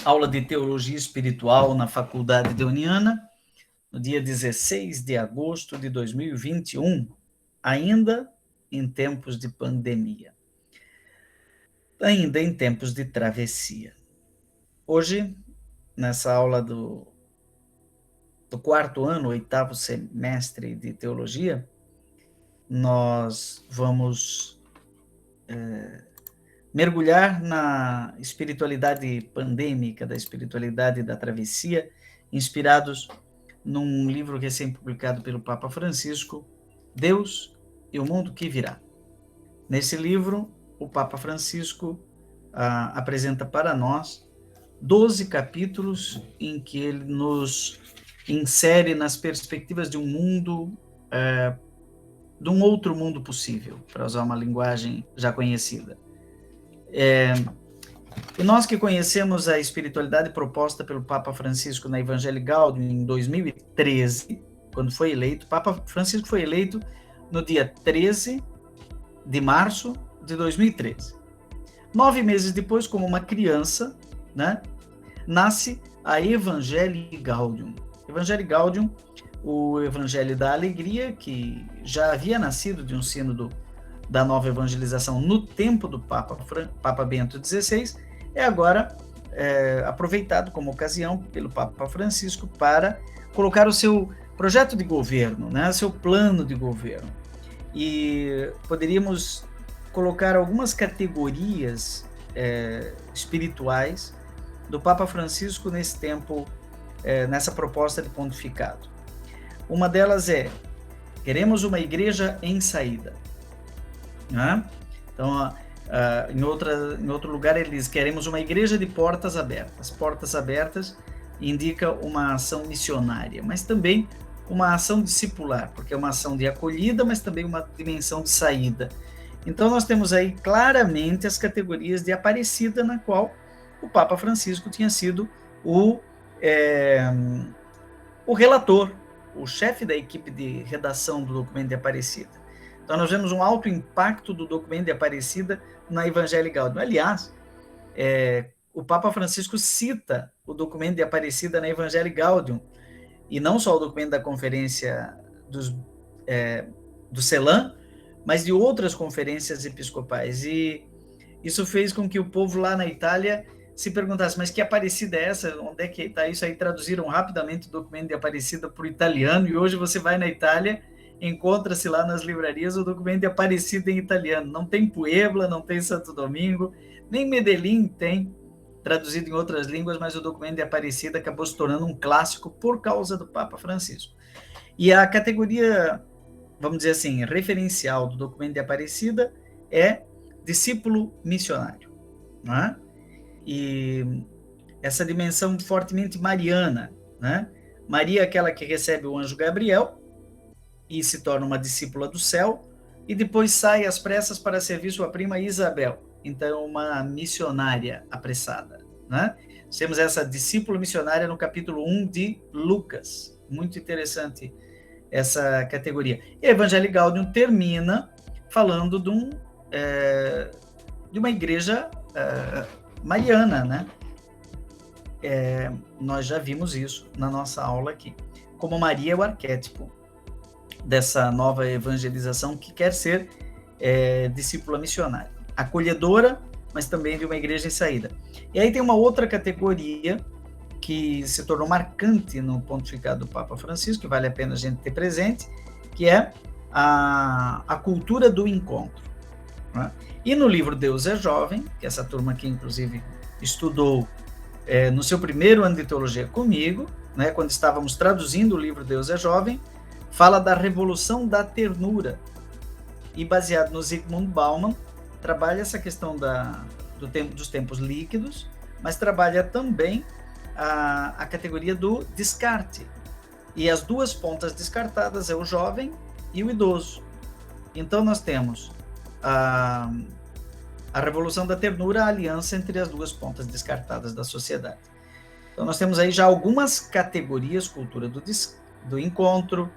aula de Teologia Espiritual na Faculdade de Uniana, no dia 16 de agosto de 2021, ainda em tempos de pandemia, ainda em tempos de travessia. Hoje, nessa aula do quarto ano, 8º semestre de Teologia, nós vamos mergulhar na espiritualidade pandêmica, da espiritualidade da travessia, inspirados num livro recém-publicado pelo Papa Francisco, Deus e o Mundo que Virá. Nesse livro, o Papa Francisco apresenta para nós 12 capítulos em que ele nos insere nas perspectivas de um mundo, de um outro mundo possível, para usar uma linguagem já conhecida. E nós que conhecemos a espiritualidade proposta pelo Papa Francisco na Evangelii Gaudium em 2013, quando foi eleito, o Papa Francisco foi eleito no dia 13 de março de 2013. 9 meses depois, como uma criança, né, nasce a Evangelii Gaudium. Evangelii Gaudium, o Evangelho da Alegria, que já havia nascido de um sínodo da nova evangelização no tempo do Papa Bento XVI, é agora aproveitado como ocasião pelo Papa Francisco para colocar o seu projeto de governo, né, seu plano de governo. E poderíamos colocar algumas categorias espirituais do Papa Francisco nesse tempo, nessa proposta de pontificado. Uma delas é: queremos uma igreja em saída. Né? Então, em outro lugar ele diz: queremos uma igreja de portas abertas. Portas abertas indica uma ação missionária, mas também uma ação discipular, porque é uma ação de acolhida, mas também uma dimensão de saída. Então nós temos aí claramente as categorias de Aparecida, na qual o Papa Francisco tinha sido o relator, o chefe da equipe de redação do documento de Aparecida. Então, nós vemos um alto impacto do documento de Aparecida na Evangelii Gaudium. Aliás, o Papa Francisco cita o documento de Aparecida na Evangelii Gaudium, e não só o documento da conferência do CELAM, mas de outras conferências episcopais. E isso fez com que o povo lá na Itália se perguntasse: mas que Aparecida é essa? Onde é que está isso? Aí traduziram rapidamente o documento de Aparecida para o italiano, e hoje você vai na Itália, encontra-se lá nas livrarias o documento de Aparecida em italiano. Não tem Puebla, não tem Santo Domingo, nem Medellín tem traduzido em outras línguas, mas o documento de Aparecida acabou se tornando um clássico por causa do Papa Francisco. E a categoria, vamos dizer assim, referencial do documento de Aparecida é discípulo missionário, né? E essa dimensão fortemente mariana, né? Maria é aquela que recebe o anjo Gabriel e se torna uma discípula do céu, e depois sai às pressas para servir sua prima Isabel. Então, uma missionária apressada, né? Temos essa discípula missionária no capítulo 1 de Lucas. Muito interessante essa categoria. E a Evangelii Gaudium termina falando de uma igreja mariana, né? Nós já vimos isso na nossa aula aqui. Como Maria é o arquétipo dessa nova evangelização que quer ser discípula missionária, acolhedora, mas também de uma igreja em saída. E aí tem uma outra categoria que se tornou marcante no pontificado do Papa Francisco, que vale a pena a gente ter presente, que é a cultura do encontro, né? E no livro Deus é Jovem, que essa turma aqui inclusive estudou no seu primeiro ano de teologia comigo, né, quando estávamos traduzindo o livro Deus é Jovem, fala da revolução da ternura, e baseado no Zygmunt Bauman, trabalha essa questão dos tempos líquidos, mas trabalha também a categoria do descarte. E as duas pontas descartadas é o jovem e o idoso. Então nós temos a revolução da ternura, a aliança entre as duas pontas descartadas da sociedade. Então nós temos aí já algumas categorias, cultura do encontro,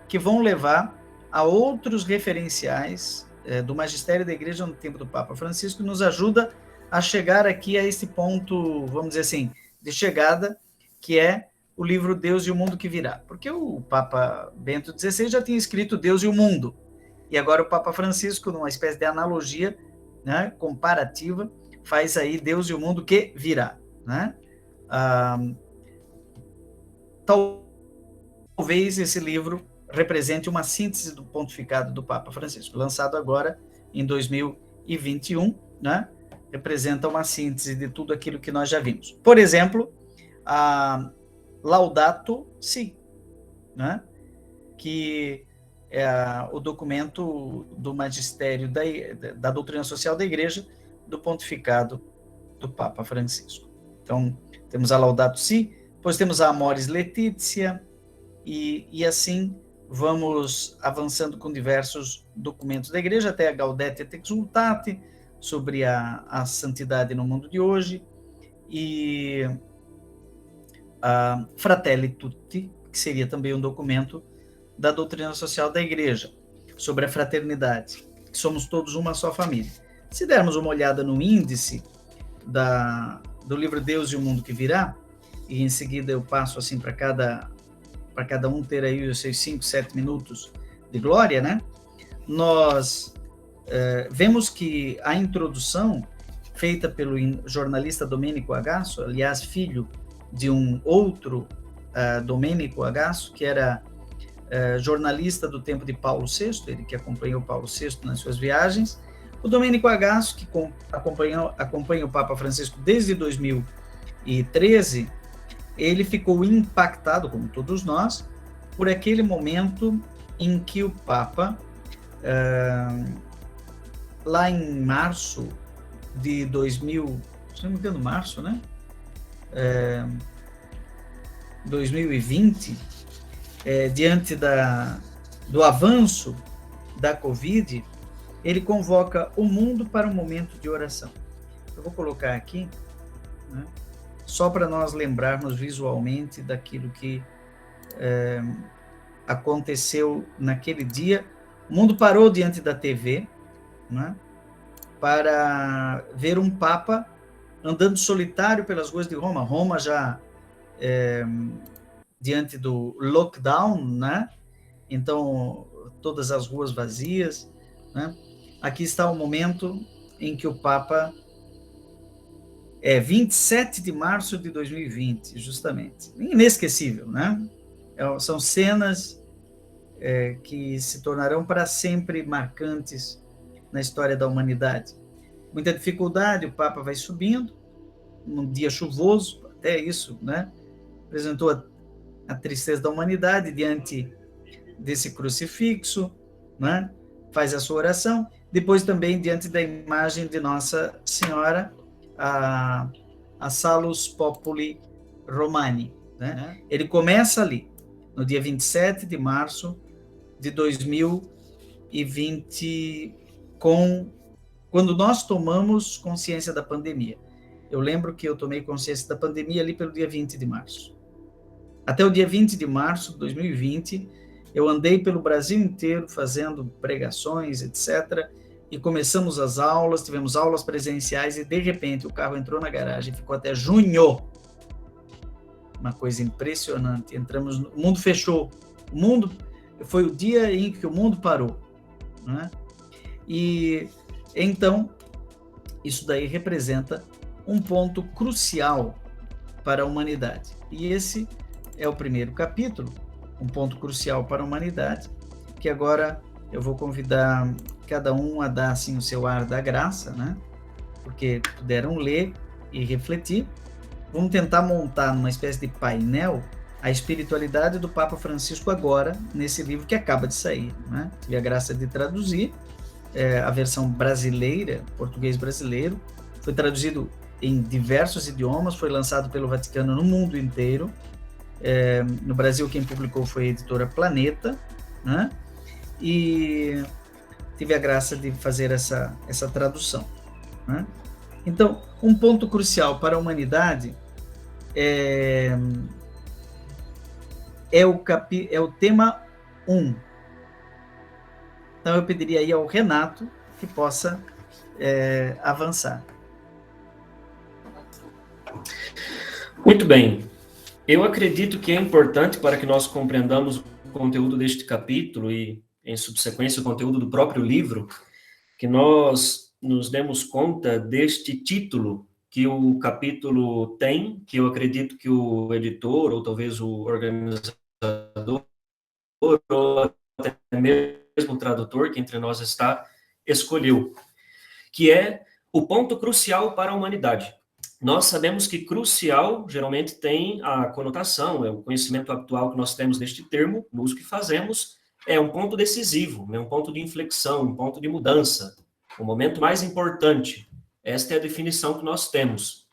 que vão levar a outros referenciais do magistério da Igreja no tempo do Papa Francisco, que nos ajuda a chegar aqui a esse ponto, vamos dizer assim, de chegada, que é o livro Deus e o Mundo que Virá. Porque o Papa Bento XVI já tinha escrito Deus e o Mundo, e agora o Papa Francisco, numa espécie de analogia, né, comparativa, faz aí Deus e o Mundo que Virá. Né? Talvez esse livro represente uma síntese do pontificado do Papa Francisco, lançado agora em 2021, né? Representa uma síntese de tudo aquilo que nós já vimos. Por exemplo, a Laudato Si, né? Que é o documento do magistério da doutrina social da Igreja, do pontificado do Papa Francisco. Então, temos a Laudato Si, depois temos a Amoris Laetitia, e assim vamos avançando com diversos documentos da Igreja, até a Gaudete et Exsultate, sobre a santidade no mundo de hoje, e a Fratelli Tutti, que seria também um documento da doutrina social da Igreja, sobre a fraternidade, que somos todos uma só família. Se dermos uma olhada no índice do livro Deus e o Mundo que Virá, e em seguida eu passo assim para cada um ter aí os seus 5, 7 minutos de glória, né? Nós vemos que a introdução feita pelo jornalista Domênico Agasso, aliás, filho de um outro Domênico Agasso, que era jornalista do tempo de Paulo VI, ele que acompanhou Paulo VI nas suas viagens. O Domênico Agasso, que acompanha o Papa Francisco desde 2013, ele ficou impactado, como todos nós, por aquele momento em que o Papa, lá em março de 2000, se não me engano, março, né? 2020, diante do avanço da Covid, ele convoca o mundo para um momento de oração. Eu vou colocar aqui, né, só para nós lembrarmos visualmente daquilo que aconteceu naquele dia. O mundo parou diante da TV, né, para ver um Papa andando solitário pelas ruas de Roma. Roma já diante do lockdown, né? Então, todas as ruas vazias, né? Aqui está o momento em que o Papa 27 de março de 2020, justamente. Inesquecível, né? São cenas que se tornarão para sempre marcantes na história da humanidade. Muita dificuldade, o Papa vai subindo, num dia chuvoso, até isso, né? Apresentou a tristeza da humanidade diante desse crucifixo, né? Faz a sua oração, depois também diante da imagem de Nossa Senhora, a Salus Populi Romani, né? Ele começa ali, no dia 27 de março de 2020, quando nós tomamos consciência da pandemia. Eu lembro que eu tomei consciência da pandemia ali pelo dia 20 de março. Até o dia 20 de março de 2020, eu andei pelo Brasil inteiro fazendo pregações, etc., e começamos as aulas, tivemos aulas presenciais, e de repente o carro entrou na garagem e ficou até junho. Uma coisa impressionante. O mundo fechou. Foi o dia em que o mundo parou, né? E então, isso daí representa um ponto crucial para a humanidade. E esse é o primeiro capítulo, um ponto crucial para a humanidade, que agora eu vou convidar cada um a dar assim o seu ar da graça, né? Porque puderam ler e refletir. Vamos tentar montar numa espécie de painel a espiritualidade do Papa Francisco agora, nesse livro que acaba de sair, né? Tive a graça de traduzir a versão brasileira, português brasileiro, foi traduzido em diversos idiomas, foi lançado pelo Vaticano no mundo inteiro. No Brasil, quem publicou foi a editora Planeta, né? E tive a graça de fazer essa tradução, né? Então, um ponto crucial para a humanidade é o tema 1. Então, eu pediria aí ao Renato que possa avançar. Muito bem. Eu acredito que é importante para que nós compreendamos o conteúdo deste capítulo e, em subsequência, o conteúdo do próprio livro, que nós nos demos conta deste título que o capítulo tem, que eu acredito que o editor, ou talvez o organizador, ou até mesmo o tradutor, que entre nós está, escolheu, que é o ponto crucial para a humanidade. Nós sabemos que crucial geralmente tem a conotação, é o conhecimento atual que nós temos deste termo, no uso que fazemos, é um ponto decisivo, é um ponto de inflexão, um ponto de mudança, o momento mais importante. Esta é a definição que nós temos.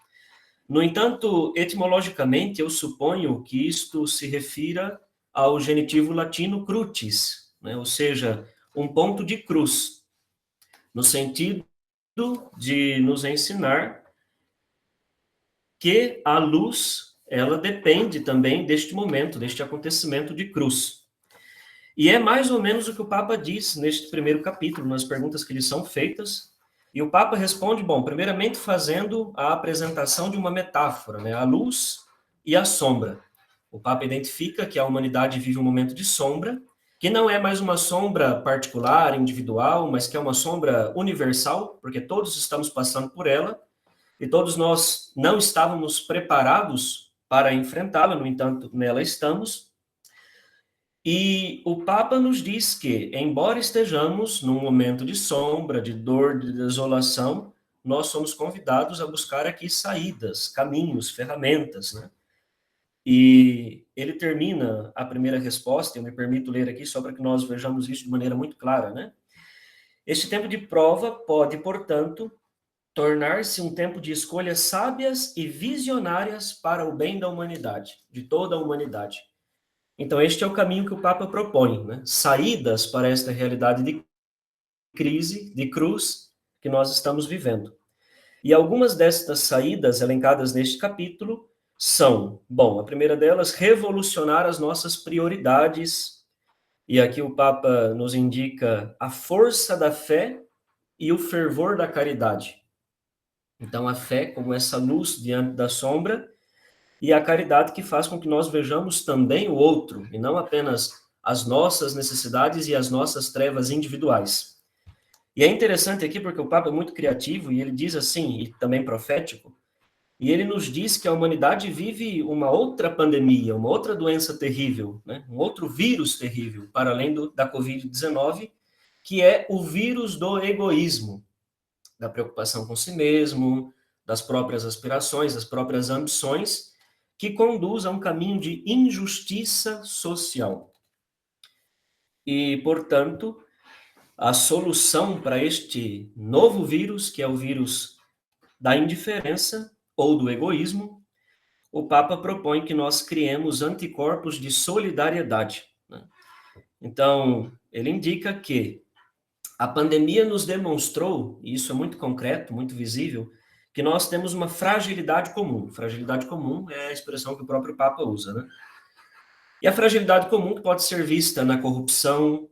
No entanto, etimologicamente, eu suponho que isto se refira ao genitivo latino crucis, né? Ou seja, um ponto de cruz, no sentido de nos ensinar que a luz, ela depende também deste momento, deste acontecimento de cruz. E é mais ou menos o que o Papa diz neste primeiro capítulo, nas perguntas que lhe são feitas. E o Papa responde, bom, primeiramente fazendo a apresentação de uma metáfora, né? A luz e a sombra. O Papa identifica que a humanidade vive um momento de sombra, que não é mais uma sombra particular, individual, mas que é uma sombra universal, porque todos estamos passando por ela, e todos nós não estávamos preparados para enfrentá-la, no entanto, nela estamos. E o Papa nos diz que, embora estejamos num momento de sombra, de dor, de desolação, nós somos convidados a buscar aqui saídas, caminhos, ferramentas, né? E ele termina a primeira resposta, eu me permito ler aqui só para que nós vejamos isso de maneira muito clara, né? Este tempo de prova pode, portanto, tornar-se um tempo de escolhas sábias e visionárias para o bem da humanidade, de toda a humanidade. Então, este é o caminho que o Papa propõe, né? Saídas para esta realidade de crise, de cruz, que nós estamos vivendo. E algumas destas saídas elencadas neste capítulo são, bom, a primeira delas, revolucionar as nossas prioridades, e aqui o Papa nos indica a força da fé e o fervor da caridade. Então, a fé como essa luz diante da sombra, e a caridade que faz com que nós vejamos também o outro, e não apenas as nossas necessidades e as nossas trevas individuais. E é interessante aqui porque o Papa é muito criativo, e ele diz assim, e também profético, e ele nos diz que a humanidade vive uma outra pandemia, uma outra doença terrível, né? Um outro vírus terrível, para além da Covid-19, que é o vírus do egoísmo, da preocupação com si mesmo, das próprias aspirações, das próprias ambições, que conduz a um caminho de injustiça social. E, portanto, a solução para este novo vírus, que é o vírus da indiferença ou do egoísmo, o Papa propõe que nós criemos anticorpos de solidariedade, né? Então, ele indica que a pandemia nos demonstrou, e isso é muito concreto, muito visível, que nós temos uma fragilidade comum. Fragilidade comum é a expressão que o próprio Papa usa, né? E a fragilidade comum que pode ser vista na corrupção,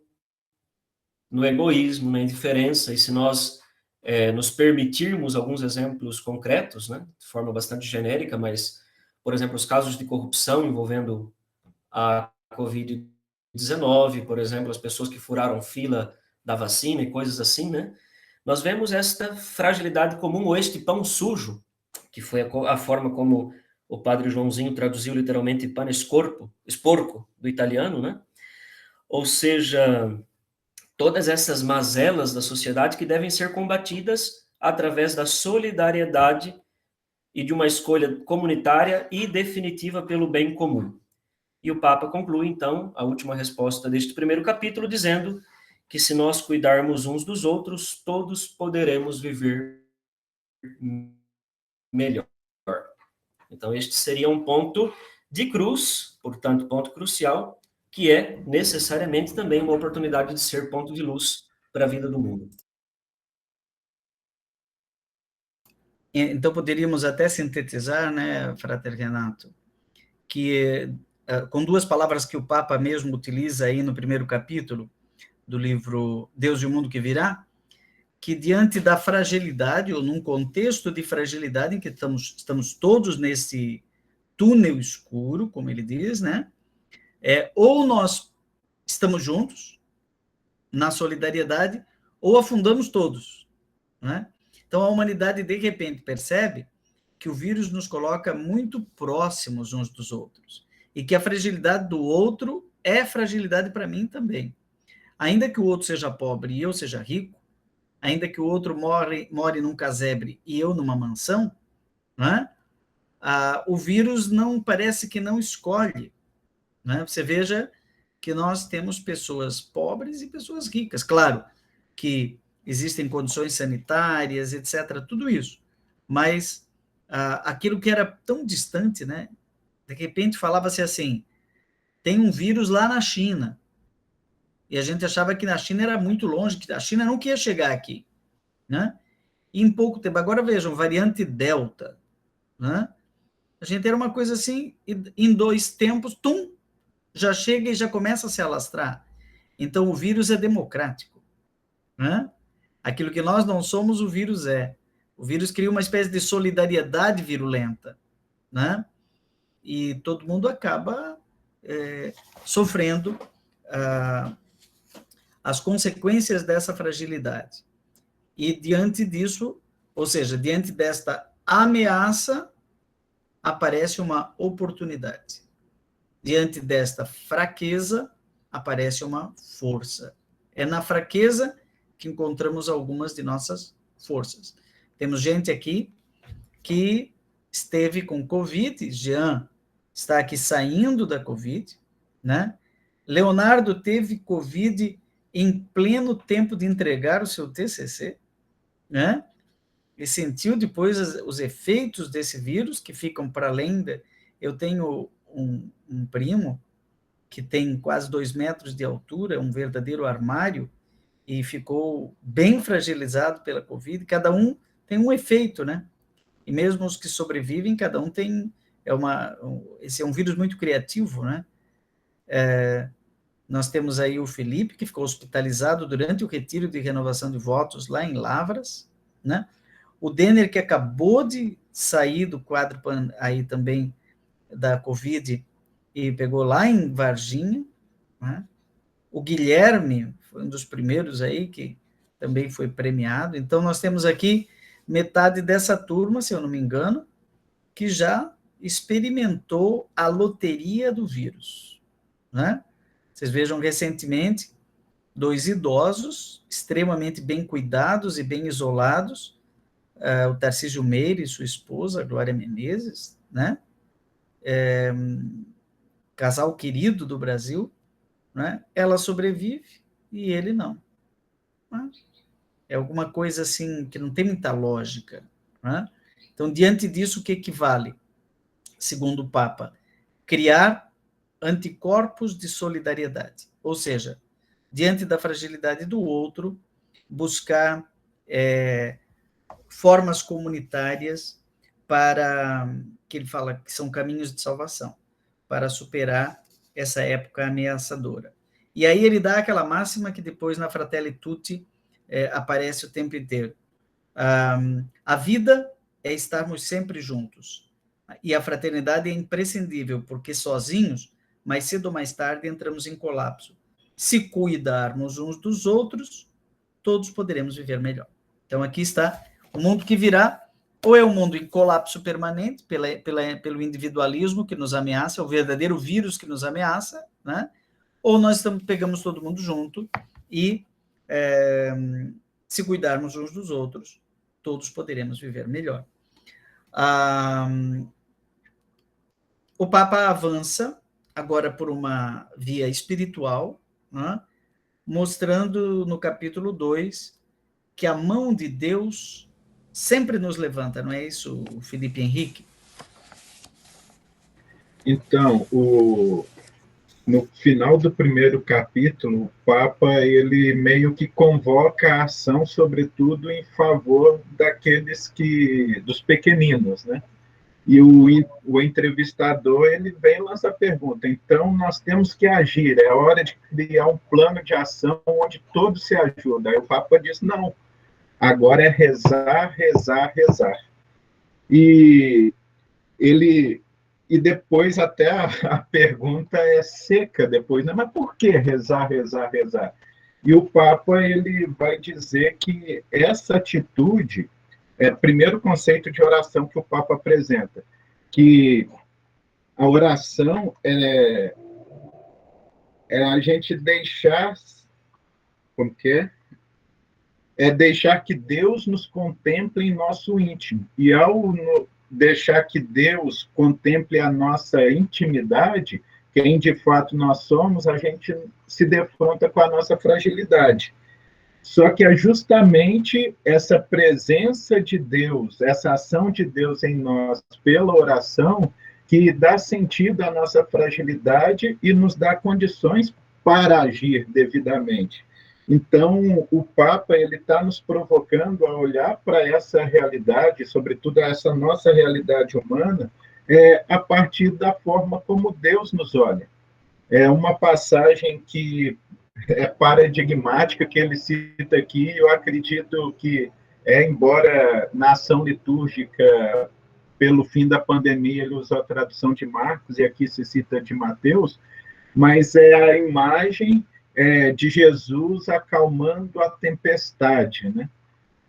no egoísmo, na indiferença, e se nós nos permitirmos alguns exemplos concretos, né, de forma bastante genérica, mas, por exemplo, os casos de corrupção envolvendo a Covid-19, por exemplo, as pessoas que furaram fila da vacina e coisas assim, né? Nós vemos esta fragilidade comum, ou este pão sujo, que foi a forma como o padre Joãozinho traduziu literalmente pane sporco, do italiano, né? Ou seja, todas essas mazelas da sociedade que devem ser combatidas através da solidariedade e de uma escolha comunitária e definitiva pelo bem comum. E o Papa conclui, então, a última resposta deste primeiro capítulo, dizendo que se nós cuidarmos uns dos outros, todos poderemos viver melhor. Então, este seria um ponto de cruz, portanto, ponto crucial, que é necessariamente também uma oportunidade de ser ponto de luz para a vida do mundo. Então, poderíamos até sintetizar, né, Frater Renato, que com duas palavras que o Papa mesmo utiliza aí no primeiro capítulo do livro Deus e o Mundo que Virá, que diante da fragilidade, ou num contexto de fragilidade em que estamos todos túnel escuro, como ele diz, né? Ou nós estamos juntos na solidariedade, ou afundamos todos, né? Então, a humanidade, de repente, percebe que o vírus nos coloca muito próximos uns dos outros, e que a fragilidade do outro é fragilidade para mim também. Ainda que o outro seja pobre e eu seja rico, ainda que o outro more num casebre e eu numa mansão, né? O vírus não parece que não escolhe, né? Você veja que nós temos pessoas pobres e pessoas ricas. Claro que existem condições sanitárias, etc., tudo isso, mas aquilo que era tão distante, né? De repente falava-se assim, tem um vírus lá na China, e a gente achava que na China era muito longe, que a China não queria chegar aqui, né? E em pouco tempo, agora vejam, variante Delta, né? A gente era uma coisa assim, e em 2 tempos, já chega e já começa a se alastrar. Então, o vírus é democrático, né? Aquilo que nós não somos, o vírus é. O vírus cria uma espécie de solidariedade virulenta, né? E todo mundo acaba sofrendo as consequências dessa fragilidade. E diante disso, ou seja, diante desta ameaça, aparece uma oportunidade. Diante desta fraqueza, aparece uma força. É na fraqueza que encontramos algumas de nossas forças. Temos gente aqui que esteve com Covid, Jean está aqui saindo da Covid, né? Leonardo teve Covid em pleno tempo de entregar o seu TCC, né? E sentiu depois os efeitos desse vírus, que ficam para além Eu tenho um primo que tem quase 2 metros de altura, um verdadeiro armário, e ficou bem fragilizado pela Covid. Cada um tem um efeito, né? E mesmo os que sobrevivem, cada um tem... Esse é um vírus muito criativo, né? Nós temos aí o Felipe, que ficou hospitalizado durante o retiro de renovação de votos lá em Lavras, né? O Denner, que acabou de sair do quadro aí também da Covid e pegou lá em Varginha, né? O Guilherme foi um dos primeiros aí que também foi premiado. Então, nós temos aqui metade dessa turma, se eu não me engano, que já experimentou a loteria do vírus, né? Vocês vejam, recentemente, 2 idosos, extremamente bem cuidados e bem isolados, o Tarcísio Meire e sua esposa, a Glória Menezes, né? Casal querido do Brasil, né? Ela sobrevive e ele não. É alguma coisa assim que não tem muita lógica, né? Então, diante disso, o que vale? Segundo o Papa, criar anticorpos de solidariedade, ou seja, diante da fragilidade do outro, buscar formas comunitárias para, que ele fala que são caminhos de salvação, para superar essa época ameaçadora. E aí ele dá aquela máxima que depois na Fratelli Tutti aparece o tempo inteiro. A vida é estarmos sempre juntos, e a fraternidade é imprescindível, porque sozinhos, mais cedo ou mais tarde, entramos em colapso. Se cuidarmos uns dos outros, todos poderemos viver melhor. Então, aqui está o mundo que virá, ou é um mundo em colapso permanente, pelo individualismo que nos ameaça, é o verdadeiro vírus que nos ameaça, né? Ou nós pegamos todo mundo junto e, se cuidarmos uns dos outros, todos poderemos viver melhor. O Papa avança agora por uma via espiritual, né? Mostrando no capítulo 2 que a mão de Deus sempre nos levanta, não é isso, Felipe Henrique? Então, no final do primeiro capítulo, o Papa ele meio que convoca a ação, sobretudo em favor dos pequeninos, né? E o entrevistador ele vem e lança a pergunta: então nós temos que agir, é hora de criar um plano de ação onde todos se ajudam. Aí o Papa diz: não, agora é rezar, rezar, rezar. E ele E depois até a pergunta é seca depois, né? Mas por que rezar, rezar, rezar? E o Papa ele vai dizer que essa atitude é o primeiro conceito de oração que o Papa apresenta, que a oração é a gente deixar, como que é? É deixar que Deus nos contemple em nosso íntimo. E ao deixar que Deus contemple a nossa intimidade, quem de fato nós somos, a gente se defronta com a nossa fragilidade. Só que é justamente essa presença de Deus, essa ação de Deus em nós pela oração, que dá sentido à nossa fragilidade e nos dá condições para agir devidamente. Então, o Papa ele está nos provocando a olhar para essa realidade, sobretudo essa nossa realidade humana, a partir da forma como Deus nos olha. É uma passagem que é paradigmática que ele cita aqui. Eu acredito que, embora na ação litúrgica, pelo fim da pandemia, ele usa a tradução de Marcos, e aqui se cita de Mateus, mas é a imagem de Jesus acalmando a tempestade, né?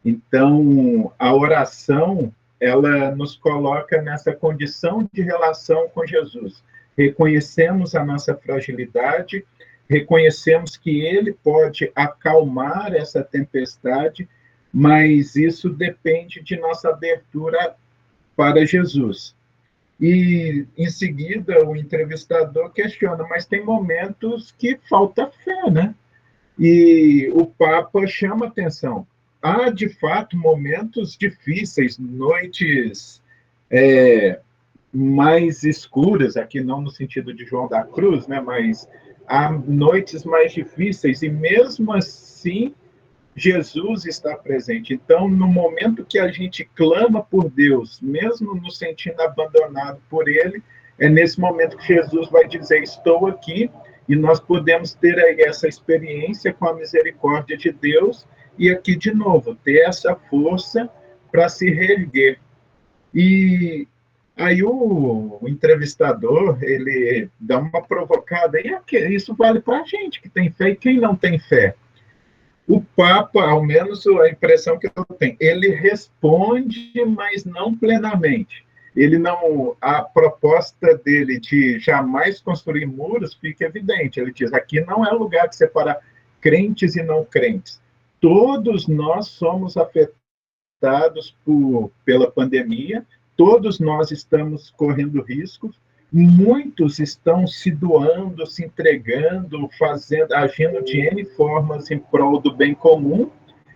Então, a oração, ela nos coloca nessa condição de relação com Jesus. Reconhecemos a nossa fragilidade, reconhecemos que ele pode acalmar essa tempestade, mas isso depende de nossa abertura para Jesus. E, em seguida, o entrevistador questiona, mas tem momentos que falta fé, né? E o Papa chama atenção. Há, de fato, momentos difíceis, noites mais escuras, aqui não no sentido de João da Cruz, né? Mas há noites mais difíceis, e mesmo assim, Jesus está presente. Então, no momento que a gente clama por Deus, mesmo nos sentindo abandonado por Ele, é nesse momento que Jesus vai dizer, estou aqui, e nós podemos ter aí essa experiência com a misericórdia de Deus, e aqui, de novo, ter essa força para se reerguer. E aí o entrevistador, ele dá uma provocada, e isso vale para a gente que tem fé e quem não tem fé. O Papa, ao menos a impressão que eu tenho, ele responde, mas não plenamente. Ele não, a proposta dele de jamais construir muros fica evidente. Ele diz, aqui não é lugar de separar crentes e não crentes. Todos nós somos afetados pela pandemia, todos nós estamos correndo riscos, muitos estão se doando, se entregando, agindo de N formas em prol do bem comum,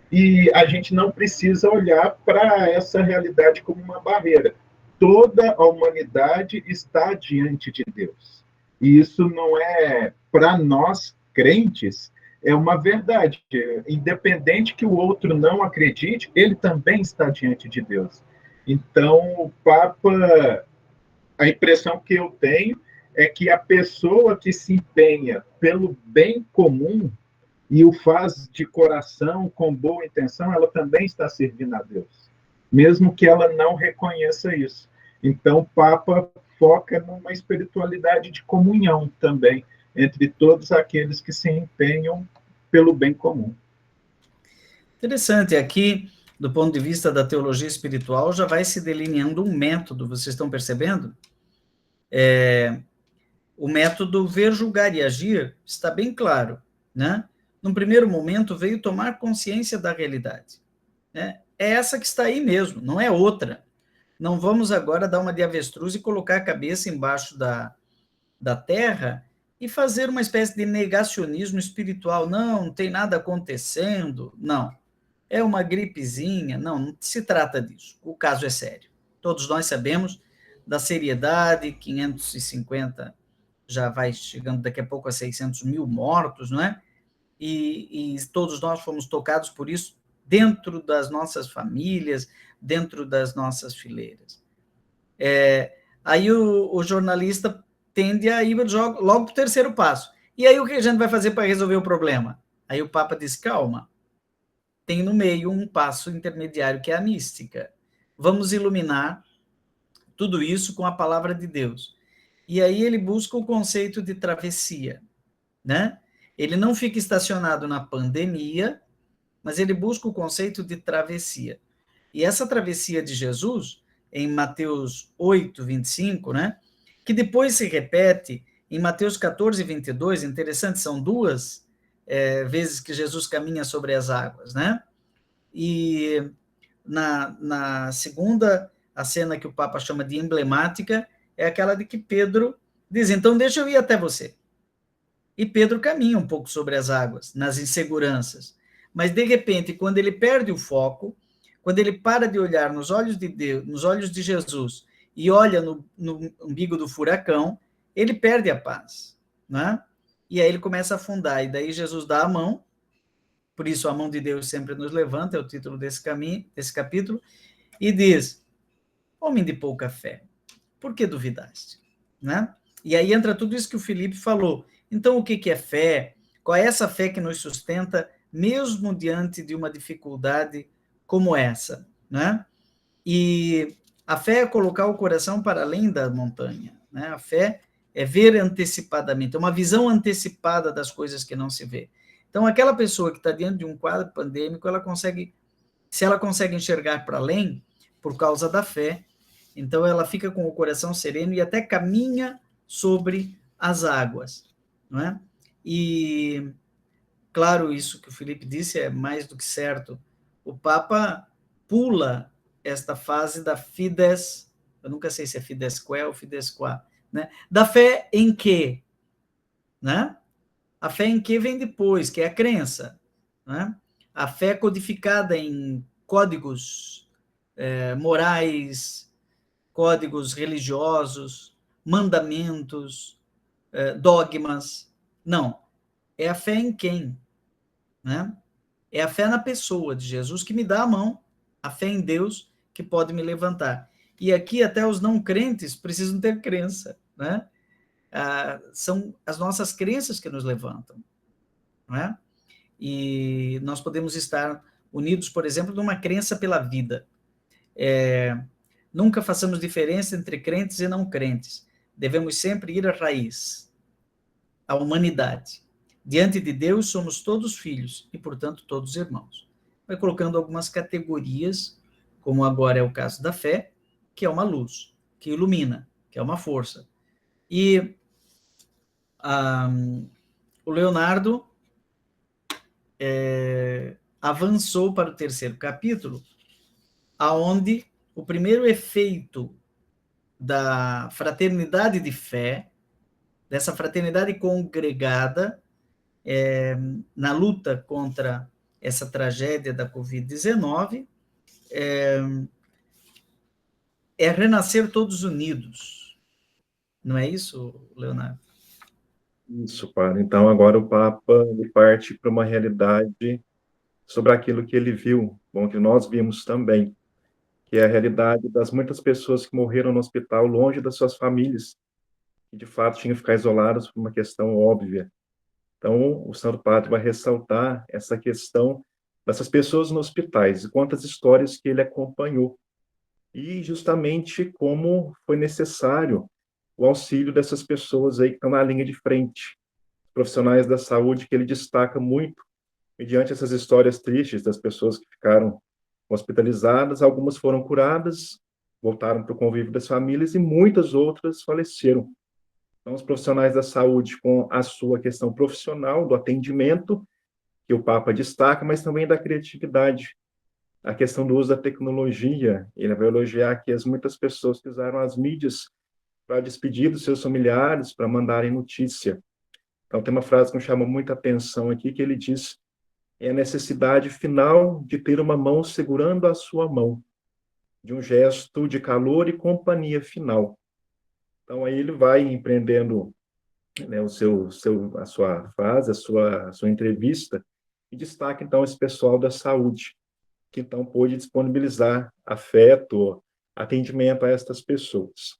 e a gente não precisa olhar para essa realidade como uma barreira. Toda a humanidade está diante de Deus. E isso não é, para nós, crentes, é uma verdade. Independente que o outro não acredite, ele também está diante de Deus. Então, o Papa, a impressão que eu tenho é que a pessoa que se empenha pelo bem comum e o faz de coração, com boa intenção, ela também está servindo a Deus, mesmo que ela não reconheça isso. Então, o Papa foca numa espiritualidade de comunhão também, entre todos aqueles que se empenham pelo bem comum. Interessante, aqui, do ponto de vista da teologia espiritual, já vai se delineando um método, vocês estão percebendo? O método ver, julgar e agir está bem claro, né? Num primeiro momento, veio tomar consciência da realidade, né? É essa que está aí mesmo, não é outra. Não vamos agora dar uma de avestruz e colocar a cabeça embaixo da terra e fazer uma espécie de negacionismo espiritual. Não tem nada acontecendo. Não. É uma gripezinha. Não se trata disso. O caso é sério. Todos nós sabemos da seriedade, 550 já vai chegando daqui a pouco a 600 mil mortos, não é? E todos nós fomos tocados por isso dentro das nossas famílias, dentro das nossas fileiras. Aí o jornalista tende a ir logo para o terceiro passo. E aí o que a gente vai fazer para resolver o problema? Aí o Papa diz, calma, tem no meio um passo intermediário que é a mística. Vamos iluminar tudo isso com a palavra de Deus. E aí ele busca o conceito de travessia, né? Ele não fica estacionado na pandemia, mas ele busca o conceito de travessia. E essa travessia de Jesus, em Mateus 8, 25, né? Que depois se repete em Mateus 14, 22, interessante, são duas vezes que Jesus caminha sobre as águas, né? E na segunda, a cena que o Papa chama de emblemática, é aquela de que Pedro diz, então deixa eu ir até você. E Pedro caminha um pouco sobre as águas, nas inseguranças. Mas, de repente, quando ele perde o foco, quando ele para de olhar nos olhos de Deus, nos olhos de Jesus, e olha no umbigo do furacão, ele perde a paz, né? E aí ele começa a afundar, e daí Jesus dá a mão, por isso a mão de Deus sempre nos levanta, é o título desse capítulo, e diz, homem de pouca fé, por que duvidaste? Né? E aí entra tudo isso que o Felipe falou. Então, o que é fé? Qual é essa fé que nos sustenta, mesmo diante de uma dificuldade como essa? Né? E a fé é colocar o coração para além da montanha. Né? A fé é ver antecipadamente, é uma visão antecipada das coisas que não se vê. Então, aquela pessoa que está diante de um quadro pandêmico, se ela consegue enxergar para além, por causa da fé, então ela fica com o coração sereno e até caminha sobre as águas, não é? E, claro, isso que o Felipe disse é mais do que certo. O Papa pula esta fase da fides, eu nunca sei se é fidesque ou fidesquá, né? Da fé em que, né? A fé em que vem depois, que é a crença, né? A fé codificada em códigos morais, códigos religiosos, mandamentos, dogmas. Não. É a fé em quem? Né? É a fé na pessoa de Jesus que me dá a mão, a fé em Deus que pode me levantar. E aqui até os não crentes precisam ter crença, né? São as nossas crenças que nos levantam, né? E nós podemos estar unidos, por exemplo, numa crença pela vida. Nunca façamos diferença entre crentes e não crentes. Devemos sempre ir à raiz, à humanidade. Diante de Deus, somos todos filhos e, portanto, todos irmãos. Vai colocando algumas categorias, como agora é o caso da fé, que é uma luz, que ilumina, que é uma força. E o Leonardo avançou para o terceiro capítulo, aonde o primeiro efeito da fraternidade de fé, dessa fraternidade congregada na luta contra essa tragédia da Covid-19, é renascer todos unidos. Não é isso, Leonardo? Isso, padre. Então, agora o Papa ele parte para uma realidade sobre aquilo que ele viu, bom, que nós vimos também, que é a realidade das muitas pessoas que morreram no hospital longe das suas famílias, que de fato tinham que ficar isoladas por uma questão óbvia. Então, o Santo Padre vai ressaltar essa questão dessas pessoas nos hospitais e quantas histórias que ele acompanhou. E justamente como foi necessário o auxílio dessas pessoas aí que estão na linha de frente, profissionais da saúde que ele destaca muito, mediante essas histórias tristes das pessoas que ficaram hospitalizadas, algumas foram curadas, voltaram para o convívio das famílias e muitas outras faleceram. Então, os profissionais da saúde com a sua questão profissional, do atendimento, que o Papa destaca, mas também da criatividade, a questão do uso da tecnologia. Ele vai elogiar que muitas pessoas que usaram as mídias para despedir dos seus familiares, para mandarem notícia. Então, tem uma frase que me chama muita atenção aqui, que ele diz, é a necessidade final de ter uma mão segurando a sua mão, de um gesto de calor e companhia final. Então, aí ele vai empreendendo, né, a sua frase, a sua entrevista, e destaca, então, esse pessoal da saúde, que, então, pôde disponibilizar afeto, atendimento a estas pessoas.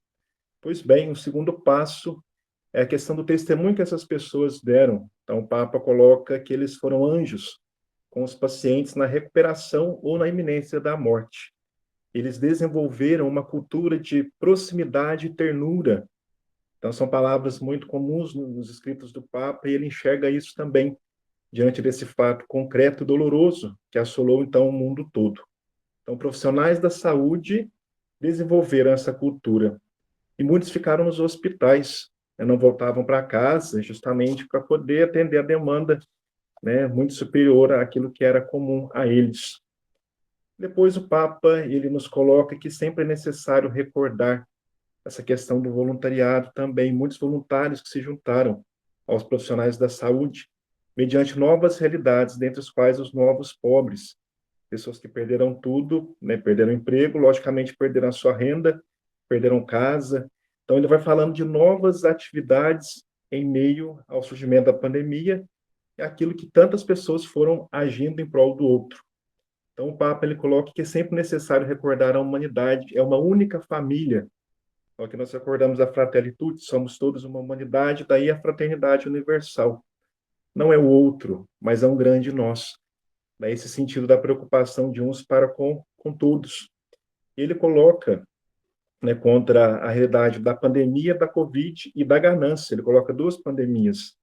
Pois bem, o segundo passo é a questão do testemunho que essas pessoas deram. Então, o Papa coloca que eles foram anjos com os pacientes na recuperação ou na iminência da morte. eles desenvolveram uma cultura de proximidade e ternura. Então, são palavras muito comuns nos escritos do Papa, e ele enxerga isso também, diante desse fato concreto e doloroso que assolou, então, o mundo todo. Então, profissionais da saúde desenvolveram essa cultura, e muitos ficaram nos hospitais, né, não voltavam para casa, justamente para poder atender a demanda, né, muito superior àquilo que era comum a eles. Depois o Papa, ele nos coloca que sempre é necessário recordar essa questão do voluntariado também, muitos voluntários que se juntaram aos profissionais da saúde, mediante novas realidades, dentre as quais os novos pobres, pessoas que perderam tudo, né, perderam emprego, logicamente perderam a sua renda, perderam casa. Então ele vai falando de novas atividades em meio ao surgimento da pandemia, e aquilo que tantas pessoas foram agindo em prol do outro. Então, o Papa ele coloca que é sempre necessário recordar a humanidade, é uma única família. Então, aqui nós recordamos a Fratelitude, somos todos uma humanidade, daí a fraternidade universal. Não é o outro, mas é um grande nós. Daí esse sentido da preocupação de uns para com todos. Ele coloca, né, contra a realidade da pandemia, da Covid e da ganância. Ele coloca duas pandemias,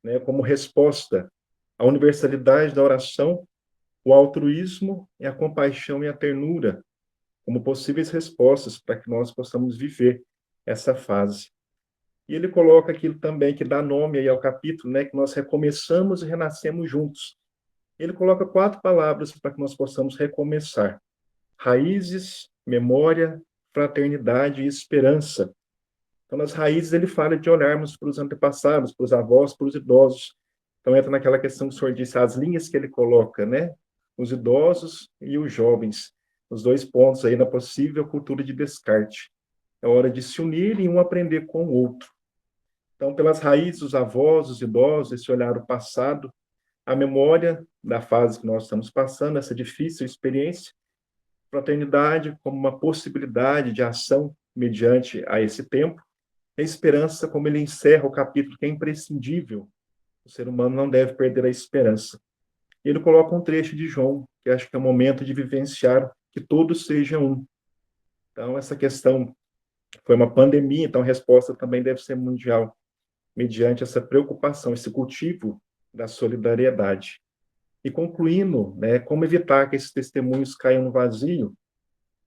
né, como resposta à universalidade da oração, o altruísmo e a compaixão e a ternura, como possíveis respostas para que nós possamos viver essa fase. E ele coloca aquilo também que dá nome aí ao capítulo, né, que nós recomeçamos e renascemos juntos. Ele coloca 4 palavras para que nós possamos recomeçar: raízes, memória, fraternidade e esperança. Então, nas raízes, ele fala de olharmos para os antepassados, para os avós, para os idosos. Então, entra naquela questão que o senhor disse, as linhas que ele coloca, né? Os idosos e os jovens, os 2 pontos aí na possível cultura de descarte. É hora de se unir e um aprender com o outro. Então, pelas raízes, os avós, os idosos, esse olhar o passado, a memória da fase que nós estamos passando, essa difícil experiência, fraternidade como uma possibilidade de ação mediante a esse tempo, a esperança, como ele encerra o capítulo, que é imprescindível. O ser humano não deve perder a esperança. Ele coloca um trecho de João, que acho que é o momento de vivenciar que todos sejam um. Então, essa questão foi uma pandemia, então a resposta também deve ser mundial, mediante essa preocupação, esse cultivo da solidariedade. E concluindo, né, como evitar que esses testemunhos caiam no vazio,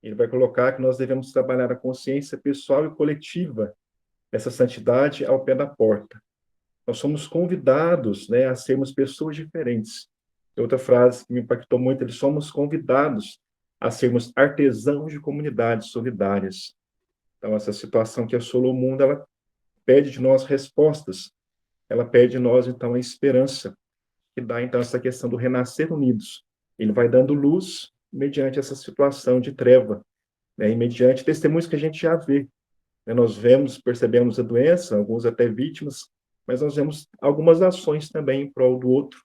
ele vai colocar que nós devemos trabalhar a consciência pessoal e coletiva dessa santidade ao pé da porta. Nós somos convidados, né, a sermos pessoas diferentes. Outra frase que me impactou muito, eles somos convidados a sermos artesãos de comunidades solidárias. Então, essa situação que assolou o mundo, ela pede de nós respostas, ela pede de nós, então, a esperança, que dá, então, essa questão do renascer unidos. Ele vai dando luz mediante essa situação de treva, né, e mediante testemunhos que a gente já vê. Né, nós vemos, percebemos a doença, alguns até vítimas, mas nós vemos algumas ações também em prol do outro.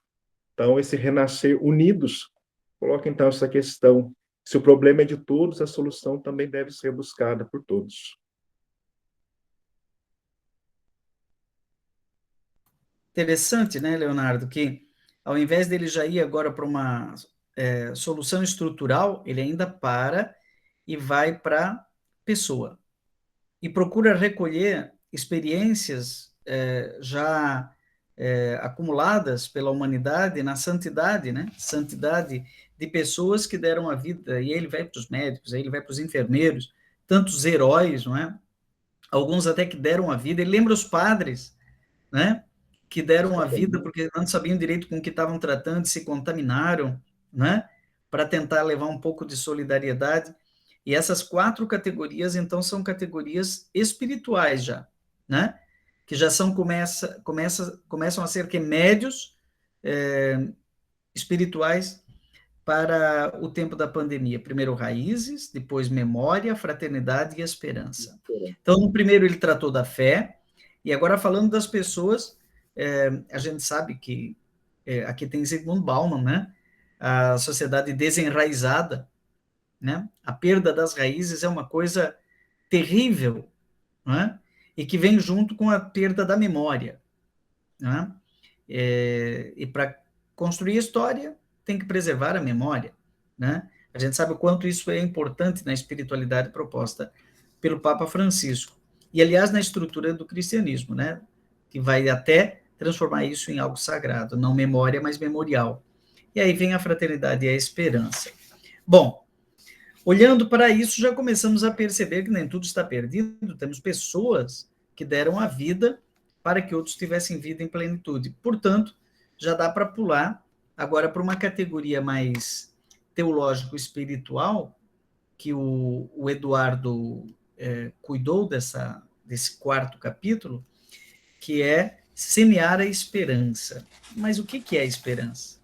Então, esse renascer unidos coloca, então, essa questão. Se o problema é de todos, a solução também deve ser buscada por todos. Interessante, né, Leonardo, que ao invés dele já ir agora para uma solução estrutural, ele ainda para e vai para a pessoa. E procura recolher experiências já acumuladas pela humanidade na santidade, né? Santidade de pessoas que deram a vida, e ele vai para os médicos, aí ele vai para os enfermeiros, tantos heróis, não é? Alguns até que deram a vida, ele lembra os padres, né? Que deram a vida porque não sabiam direito com o que estavam tratando, se contaminaram, né? Para tentar levar um pouco de solidariedade. E essas 4 categorias, então, são categorias espirituais já, né? Que já são, começam a ser que médios espirituais para o tempo da pandemia. Primeiro raízes, depois memória, fraternidade e esperança. Então, no primeiro ele tratou da fé, e agora falando das pessoas, a gente sabe que aqui tem Zygmunt Bauman, né? A sociedade desenraizada, né? A perda das raízes é uma coisa terrível, né? E que vem junto com a perda da memória, né? E para construir história, tem que preservar a memória, né? A gente sabe o quanto isso é importante na espiritualidade proposta pelo Papa Francisco. E, aliás, na estrutura do cristianismo, né? Que vai até transformar isso em algo sagrado, não memória, mas memorial. E aí vem a fraternidade e a esperança. Bom, olhando para isso, já começamos a perceber que nem tudo está perdido, temos pessoas que deram a vida para que outros tivessem vida em plenitude. Portanto, já dá para pular agora para uma categoria mais teológico-espiritual, que o Eduardo cuidou desse quarto capítulo, que é semear a esperança. Mas o que é a esperança?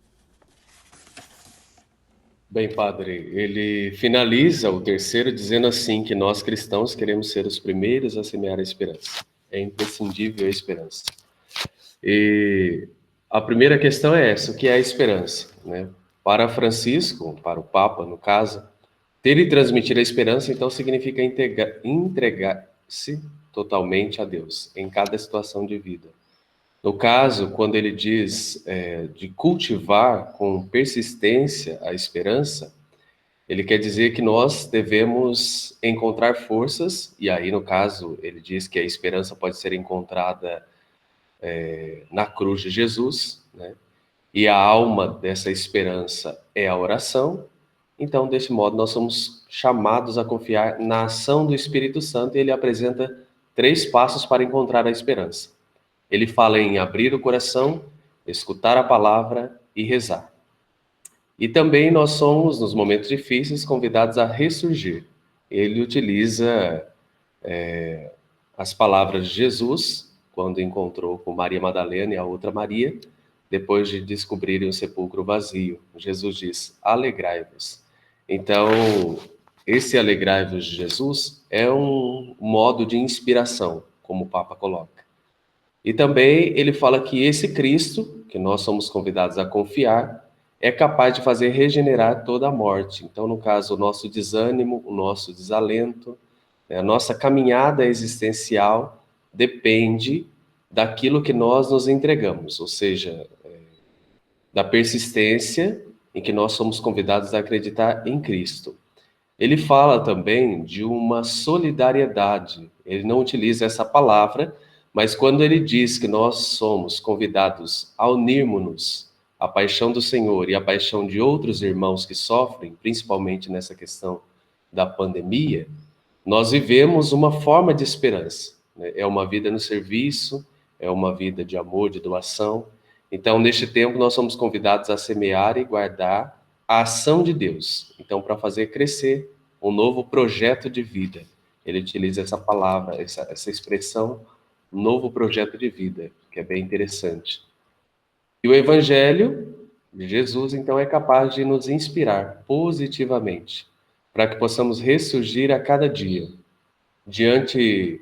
Bem, padre, ele finaliza o terceiro dizendo assim que nós cristãos queremos ser os primeiros a semear a esperança. É imprescindível a esperança. E a primeira questão é essa, o que é a esperança, né? Para Francisco, para o Papa, no caso, ter e transmitir a esperança, então, significa entregar-se totalmente a Deus, em cada situação de vida. No caso, quando ele diz de cultivar com persistência a esperança, ele quer dizer que nós devemos encontrar forças, e aí, no caso, ele diz que a esperança pode ser encontrada na cruz de Jesus, né? E a alma dessa esperança é a oração. Então, desse modo, nós somos chamados a confiar na ação do Espírito Santo, e ele apresenta 3 passos para encontrar a esperança. Ele fala em abrir o coração, escutar a palavra e rezar. E também nós somos, nos momentos difíceis, convidados a ressurgir. Ele utiliza as palavras de Jesus, quando encontrou com Maria Madalena e a outra Maria, depois de descobrirem o sepulcro vazio. Jesus diz, alegrai-vos. Então, esse alegrai-vos de Jesus é um modo de inspiração, como o Papa coloca. E também ele fala que esse Cristo, que nós somos convidados a confiar, é capaz de fazer regenerar toda a morte. Então, no caso, o nosso desânimo, o nosso desalento, a nossa caminhada existencial depende daquilo que nós nos entregamos, ou seja, da persistência em que nós somos convidados a acreditar em Cristo. Ele fala também de uma solidariedade. Ele não utiliza essa palavra, mas quando ele diz que nós somos convidados a unirmos-nos à paixão do Senhor e à paixão de outros irmãos que sofrem, principalmente nessa questão da pandemia, nós vivemos uma forma de esperança, né? É uma vida no serviço, é uma vida de amor, de doação. Então, neste tempo, nós somos convidados a semear e guardar a ação de Deus. Então, para fazer crescer um novo projeto de vida. Ele utiliza essa palavra, essa expressão, novo projeto de vida, que é bem interessante. E o Evangelho de Jesus, então, é capaz de nos inspirar positivamente, para que possamos ressurgir a cada dia. Diante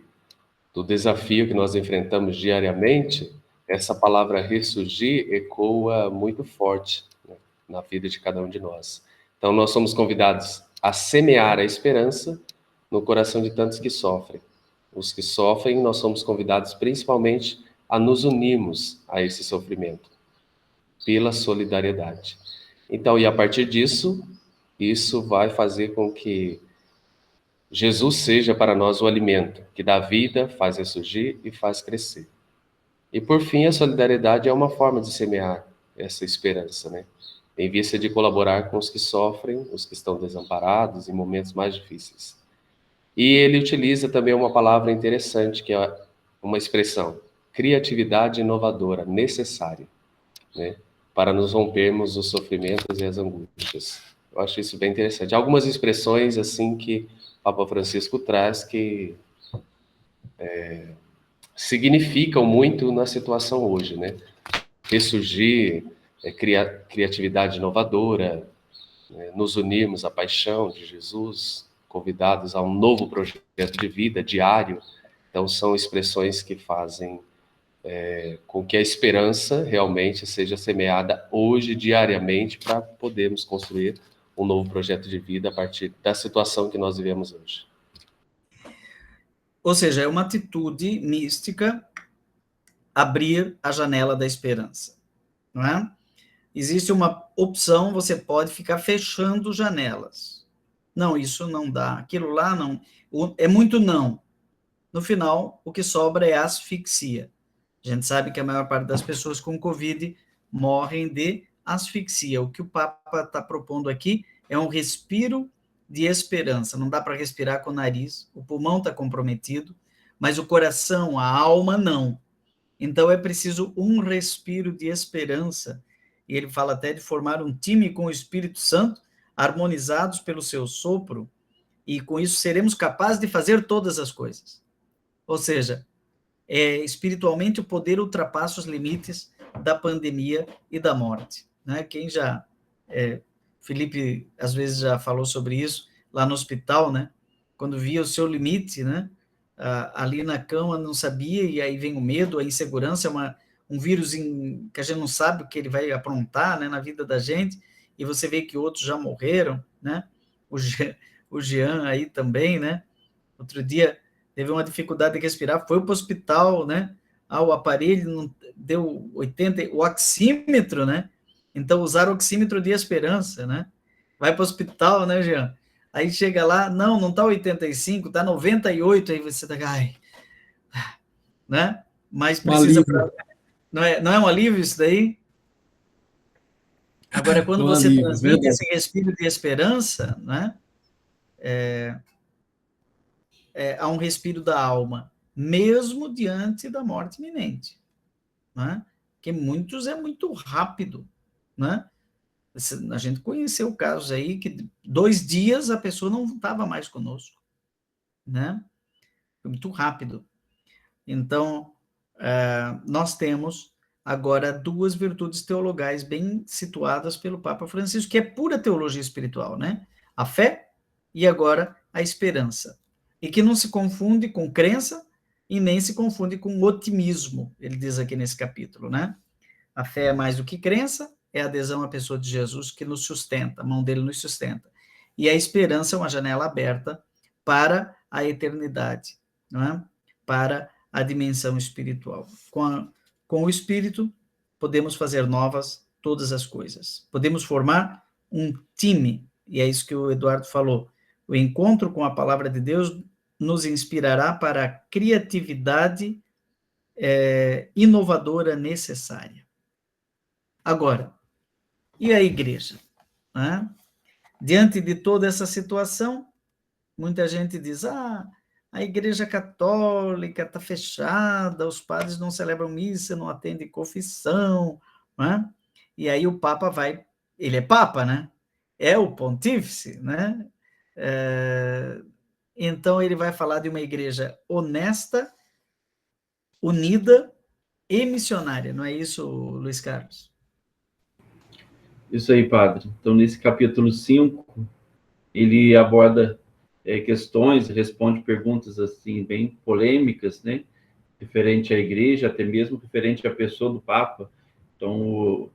do desafio que nós enfrentamos diariamente, essa palavra ressurgir ecoa muito forte, né, na vida de cada um de nós. Então, nós somos convidados a semear a esperança no coração de tantos que sofrem. Os que sofrem, nós somos convidados principalmente a nos unirmos a esse sofrimento, pela solidariedade. Então, e a partir disso, isso vai fazer com que Jesus seja para nós o alimento que dá vida, faz ressurgir e faz crescer. E por fim, a solidariedade é uma forma de semear essa esperança, né? Em vista de colaborar com os que sofrem, os que estão desamparados em momentos mais difíceis. E ele utiliza também uma palavra interessante, que é uma expressão, criatividade inovadora, necessária, né? Para nos rompermos os sofrimentos e as angústias. Eu acho isso bem interessante. Algumas expressões assim que Papa Francisco traz que significam muito na situação hoje, né? Ressurgir, criatividade inovadora, né? Nos unirmos à paixão de Jesus, convidados a um novo projeto de vida diário. Então, são expressões que fazem com que a esperança realmente seja semeada hoje, diariamente, para podermos construir um novo projeto de vida a partir da situação que nós vivemos hoje. Ou seja, é uma atitude mística abrir a janela da esperança, não é? existe uma opção, você pode ficar fechando janelas. Não, isso não dá, aquilo lá não, é muito não. No final, o que sobra é asfixia. A gente sabe que a maior parte das pessoas com Covid morrem de asfixia. O que o Papa está propondo aqui é um respiro de esperança. Não dá para respirar com o nariz, o pulmão está comprometido, mas o coração, a alma, não. Então é preciso um respiro de esperança. E ele fala até de formar um time com o Espírito Santo, harmonizados pelo seu sopro, e com isso seremos capazes de fazer todas as coisas. Ou seja, espiritualmente o poder ultrapassa os limites da pandemia e da morte. Né? Quem já... Felipe, às vezes, já falou sobre isso, lá no hospital, né? Quando via o seu limite, né? Ali na cama, não sabia, e aí vem o medo, a insegurança, um vírus que a gente não sabe o que ele vai aprontar, né, na vida da gente, e você vê que outros já morreram, né? O Jean aí também, né? Outro dia teve uma dificuldade de respirar, foi para o hospital, né? O aparelho não deu 80, o oxímetro, né? Então, usar o oxímetro de esperança, né? Vai para o hospital, né, Jean? Aí chega lá, não está 85, está 98, aí você tá, ai, né? Mas precisa... Não é um alívio isso daí? Agora, quando você transmite esse respiro de esperança, né? Há um respiro da alma, mesmo diante da morte iminente, né? Que muitos é muito rápido, né? A gente conheceu casos aí que 2 dias a pessoa não estava mais conosco, né? Foi muito rápido. Então, nós temos agora 2 virtudes teologais bem situadas pelo Papa Francisco, que é pura teologia espiritual, né? A fé e agora a esperança. E que não se confunde com crença e nem se confunde com otimismo, ele diz aqui nesse capítulo, né? A fé é mais do que crença, é a adesão à pessoa de Jesus que nos sustenta, a mão dele nos sustenta. E a esperança é uma janela aberta para a eternidade, não é? Para a dimensão espiritual. Com o Espírito, podemos fazer novas todas as coisas. Podemos formar um time, e é isso que o Eduardo falou. O encontro com a palavra de Deus nos inspirará para a criatividade inovadora necessária. Agora, e a igreja? Né? Diante de toda essa situação, muita gente diz, a igreja católica está fechada, os padres não celebram missa, não atendem confissão, né? E aí o Papa vai, ele é Papa, né? É o pontífice, né? Então ele vai falar de uma igreja honesta, unida e missionária, não é isso, Luiz Carlos? Isso aí, padre. Então, nesse capítulo 5, ele aborda questões, responde perguntas assim bem polêmicas, né? Referente à igreja, até mesmo referente à pessoa do Papa. Então,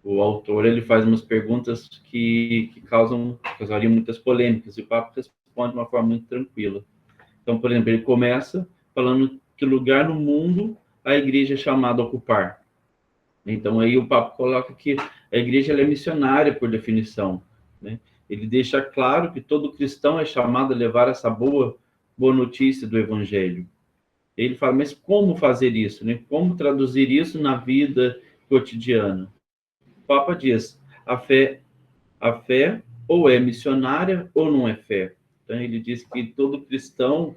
o autor ele faz umas perguntas que causariam muitas polêmicas, e o Papa responde de uma forma muito tranquila. Então, por exemplo, ele começa falando que lugar no mundo a igreja é chamada a ocupar. Então, aí o Papa coloca que a igreja ela é missionária, por definição, né? Ele deixa claro que todo cristão é chamado a levar essa boa notícia do Evangelho. Ele fala, mas como fazer isso, né? Como traduzir isso na vida cotidiana? O Papa diz, a fé ou é missionária ou não é fé. Então, ele diz que todo cristão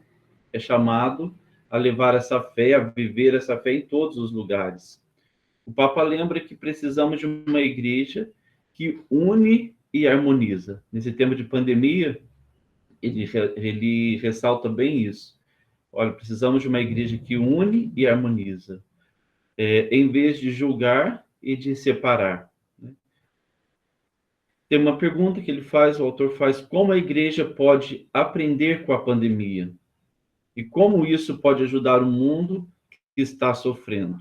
é chamado a levar essa fé, a viver essa fé em todos os lugares. O Papa lembra que precisamos de uma igreja que une e harmoniza. Nesse tempo de pandemia, ele ressalta bem isso. Olha, precisamos de uma igreja que une e harmoniza, em vez de julgar e de separar. Tem uma pergunta que ele faz, o autor faz, como a igreja pode aprender com a pandemia? E como isso pode ajudar o mundo que está sofrendo?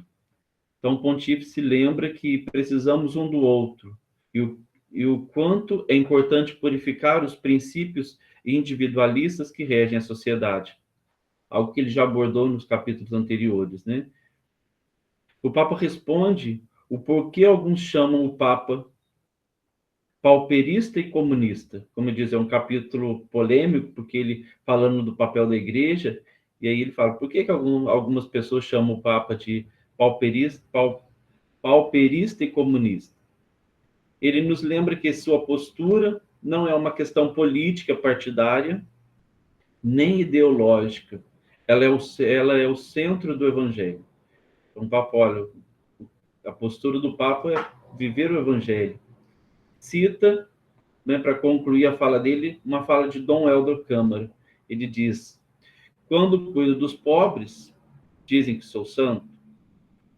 Então, o pontífice lembra que precisamos um do outro e o quanto é importante purificar os princípios individualistas que regem a sociedade. Algo que ele já abordou nos capítulos anteriores, né? O Papa responde o porquê alguns chamam o Papa pauperista e comunista. Como eu disse, é um capítulo polêmico, porque ele falando do papel da igreja, e aí ele fala, por que algumas pessoas chamam o Papa de pauperista e comunista? Ele nos lembra que sua postura não é uma questão política partidária, nem ideológica. Ela é o centro do Evangelho. Então, Papa, olha, a postura do Papa é viver o Evangelho. Cita, né, para concluir a fala dele, uma fala de Dom Helder Câmara. Ele diz, quando cuido dos pobres, dizem que sou santo.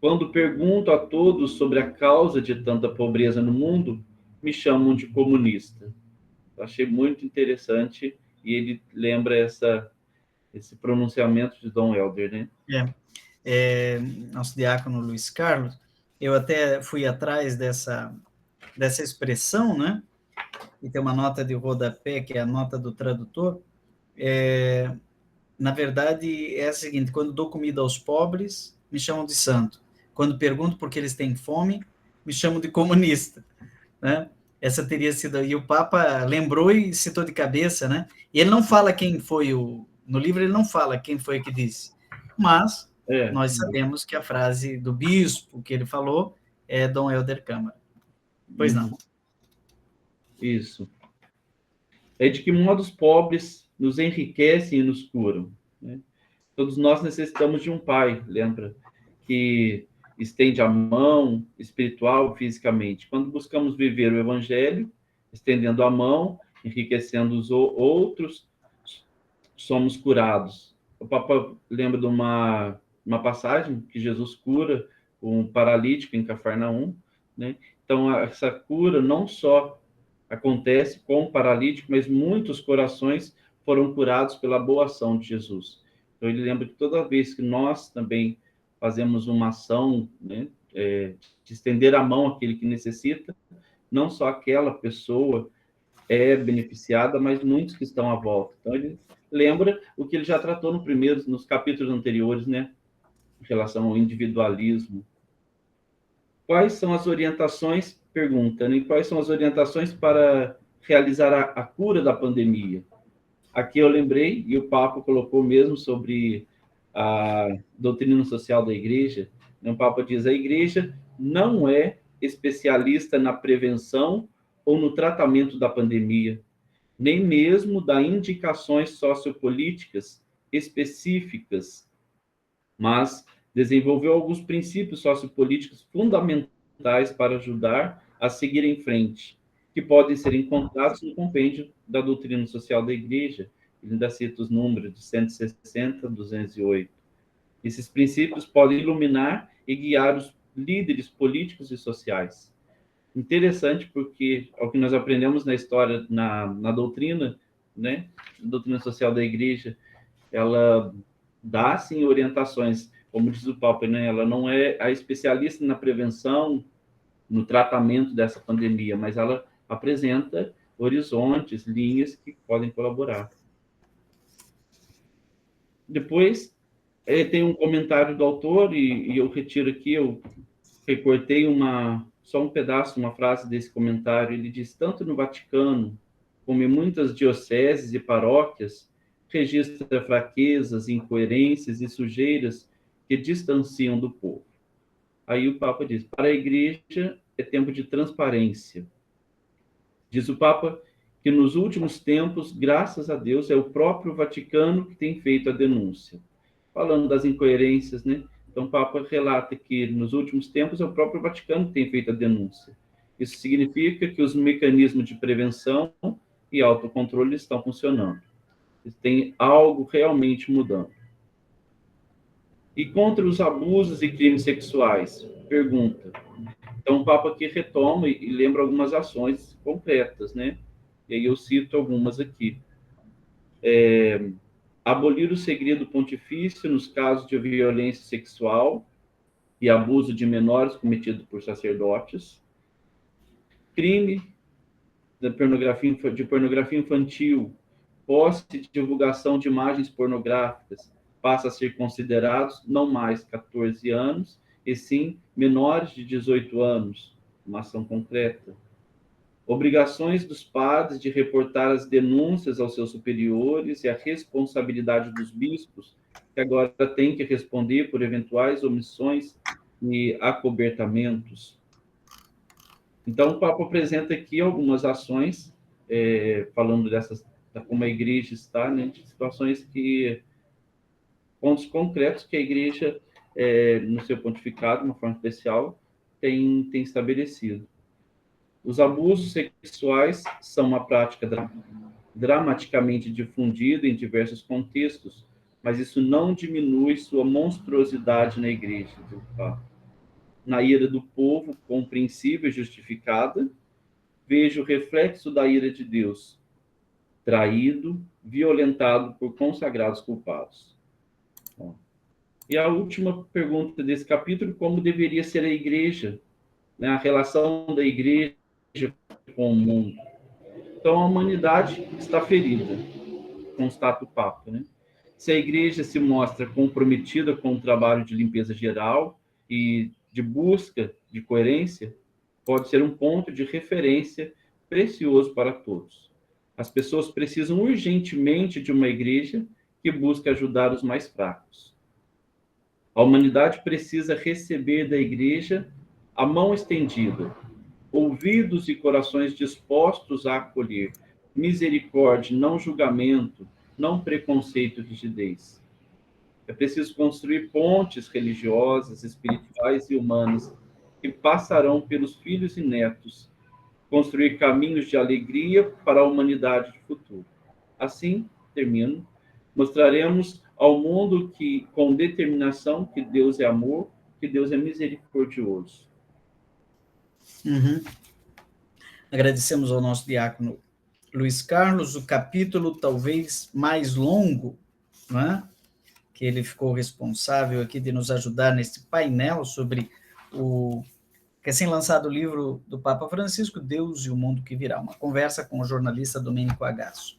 Quando pergunto a todos sobre a causa de tanta pobreza no mundo, me chamam de comunista. Eu achei muito interessante e ele lembra esse pronunciamento de Dom Helder, né? Nosso diácono Luiz Carlos, eu até fui atrás dessa expressão, né? E tem uma nota de rodapé, que é a nota do tradutor. Na verdade, é a seguinte: quando dou comida aos pobres, me chamam de santo. Quando pergunto por que eles têm fome, me chamam de comunista, né? Essa teria sido... E o Papa lembrou e citou de cabeça, né? E ele não fala quem foi no livro ele não fala quem foi que disse, mas nós sabemos que a frase do bispo que ele falou é Dom Helder Câmara. Pois não. Isso. É de que modo os pobres nos enriquecem e nos curam, né? Todos nós necessitamos de um pai, lembra? Que estende a mão espiritual, fisicamente. Quando buscamos viver o Evangelho, estendendo a mão, enriquecendo os outros, somos curados. O Papa lembra de uma passagem que Jesus cura um paralítico em Cafarnaum, né? Então, essa cura não só acontece com o paralítico, mas muitos corações foram curados pela boa ação de Jesus. Então, ele lembra que toda vez que nós também fazemos uma ação, né, de estender a mão àquele que necessita, não só aquela pessoa é beneficiada, mas muitos que estão à volta. Então, ele lembra o que ele já tratou nos capítulos anteriores, né, em relação ao individualismo. Quais são as orientações, pergunta, né, quais são as orientações para realizar a cura da pandemia? Aqui eu lembrei, e o Papa colocou mesmo sobre a doutrina social da Igreja, o Papa diz, a Igreja não é especialista na prevenção ou no tratamento da pandemia, nem mesmo dá indicações sociopolíticas específicas, mas desenvolveu alguns princípios sociopolíticos fundamentais para ajudar a seguir em frente, que podem ser encontrados no compêndio da doutrina social da Igreja. Ele ainda cita os números de 160 a 208. Esses princípios podem iluminar e guiar os líderes políticos e sociais. Interessante, porque é o que nós aprendemos na história, na doutrina, né? A doutrina social da Igreja, ela dá, sim, orientações, como diz o Papa, né? Ela não é a especialista na prevenção, no tratamento dessa pandemia, mas ela apresenta horizontes, linhas que podem colaborar. Depois, tem um comentário do autor, e eu retiro aqui, eu recortei só um pedaço, uma frase desse comentário. Ele diz, tanto no Vaticano, como em muitas dioceses e paróquias, registra fraquezas, incoerências e sujeiras que distanciam do povo. Aí o Papa diz, para a Igreja é tempo de transparência. Diz o Papa que nos últimos tempos, graças a Deus, é o próprio Vaticano que tem feito a denúncia. Falando das incoerências, né? Então, o Papa relata que nos últimos tempos é o próprio Vaticano que tem feito a denúncia. Isso significa que os mecanismos de prevenção e autocontrole estão funcionando. Tem algo realmente mudando. E contra os abusos e crimes sexuais? Pergunta. Então, o Papa aqui retoma e lembra algumas ações concretas, né? E aí eu cito algumas aqui. Abolir o segredo pontifício nos casos de violência sexual e abuso de menores cometido por sacerdotes. Crime de pornografia infantil, posse e divulgação de imagens pornográficas, passa a ser considerados não mais 14 anos e sim menores de 18 anos, uma ação concreta. Obrigações dos padres de reportar as denúncias aos seus superiores e a responsabilidade dos bispos, que agora têm que responder por eventuais omissões e acobertamentos. Então, o Papa apresenta aqui algumas ações, falando dessas, como a Igreja está, né, de situações que, pontos concretos que a Igreja, no seu pontificado, de uma forma especial, tem estabelecido. Os abusos sexuais são uma prática dramaticamente difundida em diversos contextos, mas isso não diminui sua monstruosidade na Igreja, diz o Papa. Na ira do povo, compreensível e justificada, vejo o reflexo da ira de Deus, traído, violentado por consagrados culpados. Bom, e a última pergunta desse capítulo, como deveria ser a Igreja, né, a relação da Igreja com o mundo. Então, a humanidade está ferida, constata o Papa, né? Se a Igreja se mostra comprometida com o trabalho de limpeza geral e de busca de coerência, pode ser um ponto de referência precioso para todos. As pessoas precisam urgentemente de uma Igreja que busque ajudar os mais fracos. A humanidade precisa receber da Igreja a mão estendida, ouvidos e corações dispostos a acolher, misericórdia, não julgamento, não preconceito e rigidez. É preciso construir pontes religiosas, espirituais e humanas que passarão pelos filhos e netos, construir caminhos de alegria para a humanidade do futuro. Assim, termino, mostraremos ao mundo que, com determinação, que Deus é amor, que Deus é misericordioso. Uhum. Agradecemos ao nosso diácono Luiz Carlos, o capítulo talvez mais longo, né, que ele ficou responsável aqui de nos ajudar nesse painel sobre o recém-lançado livro do Papa Francisco, Deus e o Mundo que Virá, uma conversa com o jornalista Domênico Agasso.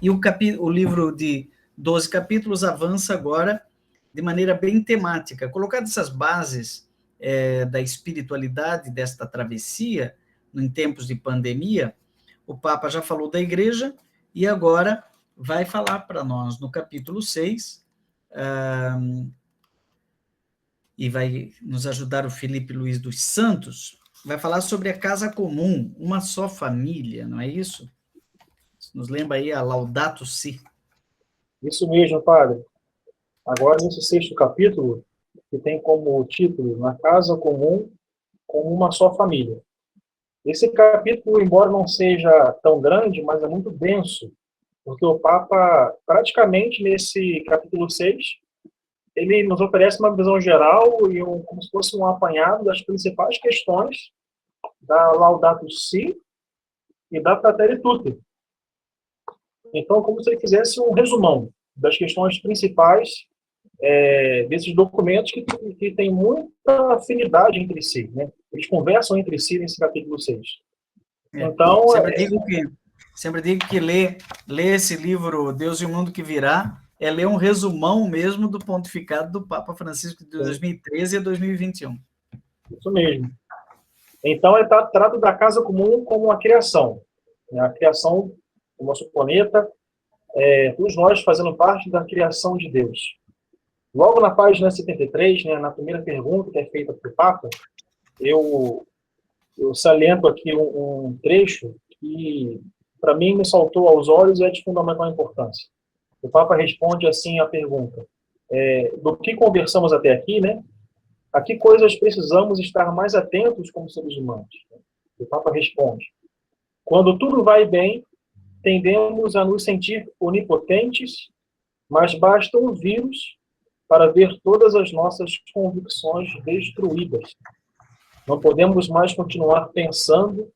E o livro de 12 capítulos avança agora de maneira bem temática, colocando essas bases da espiritualidade desta travessia, em tempos de pandemia. O Papa já falou da Igreja e agora vai falar para nós no capítulo 6, e vai nos ajudar o Felipe Luiz dos Santos, vai falar sobre a casa comum, uma só família, não é isso? Nos lembra aí a Laudato Si. Isso mesmo, padre. Agora, nesse 6º capítulo, que tem como título Na Casa Comum como uma só família. Esse capítulo, embora não seja tão grande, mas é muito denso, porque o Papa, praticamente nesse capítulo 6, ele nos oferece uma visão geral e como se fosse um apanhado das principais questões da Laudato Si e da Fratelli Tutti. Então, como se ele fizesse um resumão das questões principais desses documentos que têm muita afinidade entre si, né? Eles conversam entre si nesse capítulo 6. Então, sempre digo que ler esse livro, Deus e o Mundo que Virá, é ler um resumão mesmo do pontificado do Papa Francisco de 2013 a 2021. Isso mesmo. Então, trata da casa comum como uma criação. Né? A criação do nosso planeta, todos nós fazendo parte da criação de Deus. Logo na página 73, né, na primeira pergunta que é feita para o Papa, eu saliento aqui um trecho que, para mim, me saltou aos olhos e é de fundamental importância. O Papa responde assim à pergunta, do que conversamos até aqui, né? A que coisas precisamos estar mais atentos como seres humanos? O Papa responde, quando tudo vai bem, tendemos a nos sentir onipotentes, mas basta um vírus para ver todas as nossas convicções destruídas. Não podemos mais continuar pensando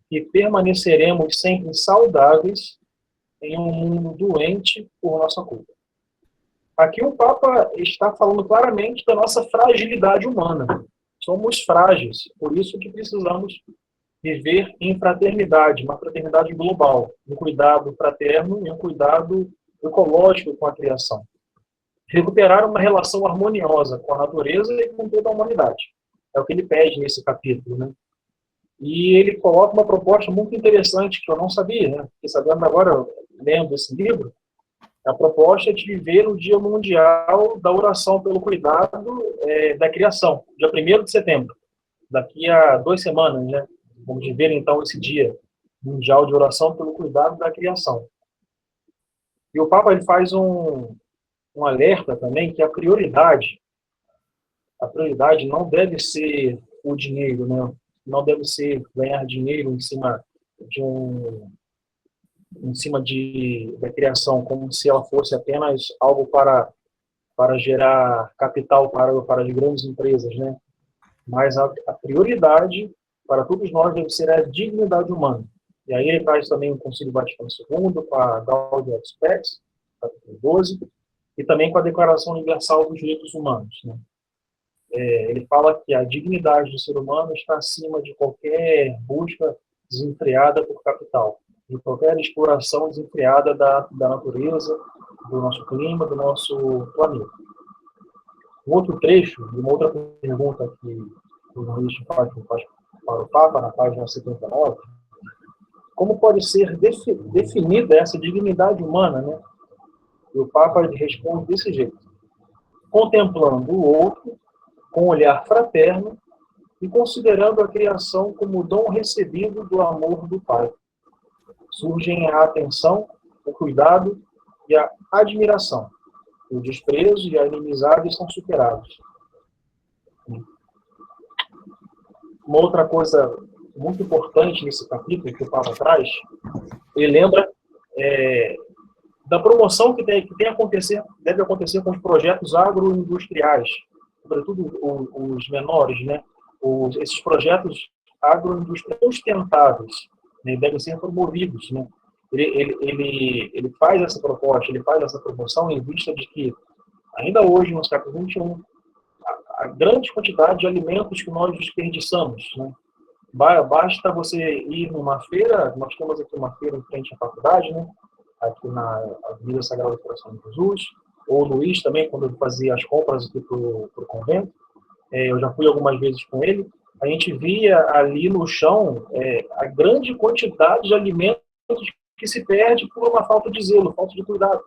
que permaneceremos sempre saudáveis em um mundo doente por nossa culpa. Aqui o Papa está falando claramente da nossa fragilidade humana. Somos frágeis, por isso que precisamos viver em fraternidade, uma fraternidade global, um cuidado fraterno e um cuidado ecológico com a criação. recuperar uma relação harmoniosa com a natureza e com toda a humanidade. É o que ele pede nesse capítulo, né? E ele coloca uma proposta muito interessante que eu não sabia, né? Fiquei sabendo agora, lendo esse livro, a proposta é de viver o Dia Mundial da Oração pelo Cuidado da Criação, dia 1º de setembro, daqui a 2 semanas, né? Vamos viver, então, esse Dia Mundial de Oração pelo Cuidado da Criação. E o Papa ele faz um alerta também que a prioridade não deve ser o dinheiro, né? Não deve ser ganhar dinheiro em cima da criação, como se ela fosse apenas algo para gerar capital para as grandes empresas, né? Mas a prioridade para todos nós deve ser a dignidade humana. E aí ele traz também o Concílio Vaticano II, com a Gaudium et Spes, capítulo 12, e também com a Declaração Universal dos Direitos Humanos, né? Ele fala que a dignidade do ser humano está acima de qualquer busca desenfreada por capital, de qualquer exploração desenfreada da natureza, do nosso clima, do nosso planeta. Um outro trecho, de uma outra pergunta que o jornalista faz para o Papa, na página 79, como pode ser definida essa dignidade humana, né? E o Papa responde desse jeito: contemplando o outro com um olhar fraterno e considerando a criação como dom recebido do amor do Pai. Surgem a atenção, o cuidado e a admiração. O desprezo e a inimizade são superados. Uma outra coisa muito importante nesse capítulo que o Papa traz, ele lembra da promoção que deve acontecer com os projetos agroindustriais, sobretudo os menores, né? Esses projetos agroindustriais sustentáveis, né, devem ser promovidos, né? Ele faz essa proposta, ele faz essa promoção em vista de que, ainda hoje, no século XXI, a grande quantidade de alimentos que nós desperdiçamos, né? Basta você ir numa feira, nós temos aqui uma feira em frente à faculdade, né? Aqui na Avenida Sagrada do Coração de Jesus, ou no Luiz também, quando eu fazia as compras aqui para o convento, eu já fui algumas vezes com ele, a gente via ali no chão a grande quantidade de alimentos que se perde por uma falta de zelo, falta de cuidado.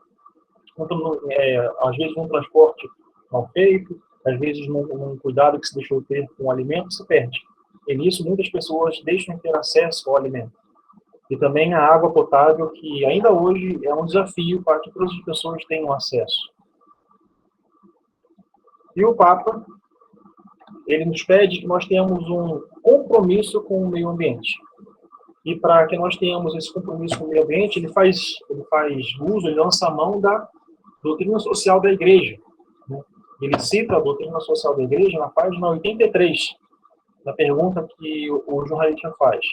Às vezes um transporte mal feito, às vezes num cuidado que se deixou ter com o alimento, se perde. E nisso muitas pessoas deixam de ter acesso ao alimento. E também a água potável, que ainda hoje é um desafio para que todas as pessoas tenham acesso. E o Papa, ele nos pede que nós tenhamos um compromisso com o meio ambiente. E para que nós tenhamos esse compromisso com o meio ambiente, ele lança a mão da doutrina social da Igreja, né? Ele cita a doutrina social da Igreja na página 83, na pergunta que o jornalista faz.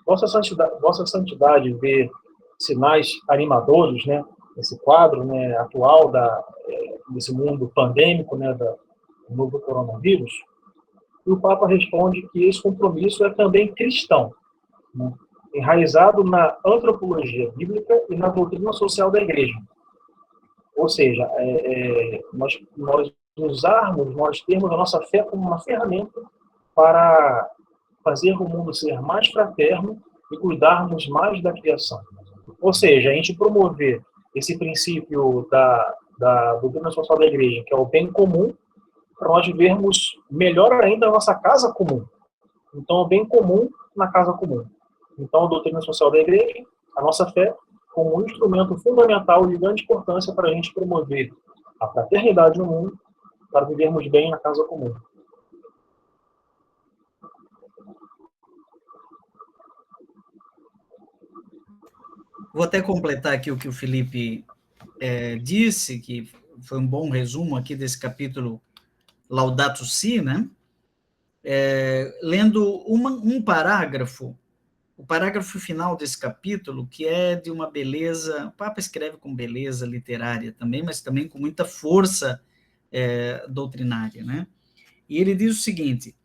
Vossa Santidade vê sinais animadores, né, nesse quadro, né, atual desse mundo pandêmico, né, do novo coronavírus? E o Papa responde que esse compromisso é também cristão, né, enraizado na antropologia bíblica e na doutrina social da Igreja. Ou seja, nós termos a nossa fé como uma ferramenta para fazer o mundo ser mais fraterno e cuidarmos mais da criação. Ou seja, a gente promover esse princípio da doutrina social da Igreja, que é o bem comum, para nós vivermos melhor ainda a nossa casa comum. Então, o bem comum na casa comum. Então, a doutrina social da Igreja, a nossa fé, como um instrumento fundamental e de grande importância para a gente promover a fraternidade no mundo, para vivermos bem na casa comum. Vou até completar aqui o que o Felipe disse, que foi um bom resumo aqui desse capítulo Laudato Si, né? Lendo um parágrafo, o parágrafo final desse capítulo, que é de uma beleza, o Papa escreve com beleza literária também, mas também com muita força doutrinária, né? E ele diz o seguinte: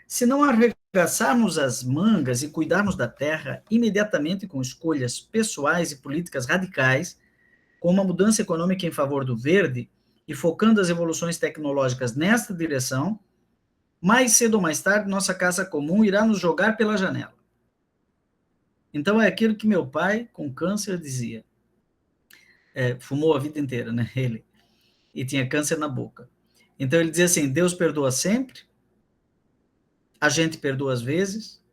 se não arregaçarmos as mangas e cuidarmos da terra imediatamente com escolhas pessoais e políticas radicais, como a mudança econômica em favor do verde, e focando as evoluções tecnológicas nesta direção, mais cedo ou mais tarde, nossa casa comum irá nos jogar pela janela. Então, é aquilo que meu pai, com câncer, dizia. Fumou a vida inteira, né, ele, e tinha câncer na boca. Então, ele dizia assim, Deus perdoa sempre, a gente perdoa às vezes,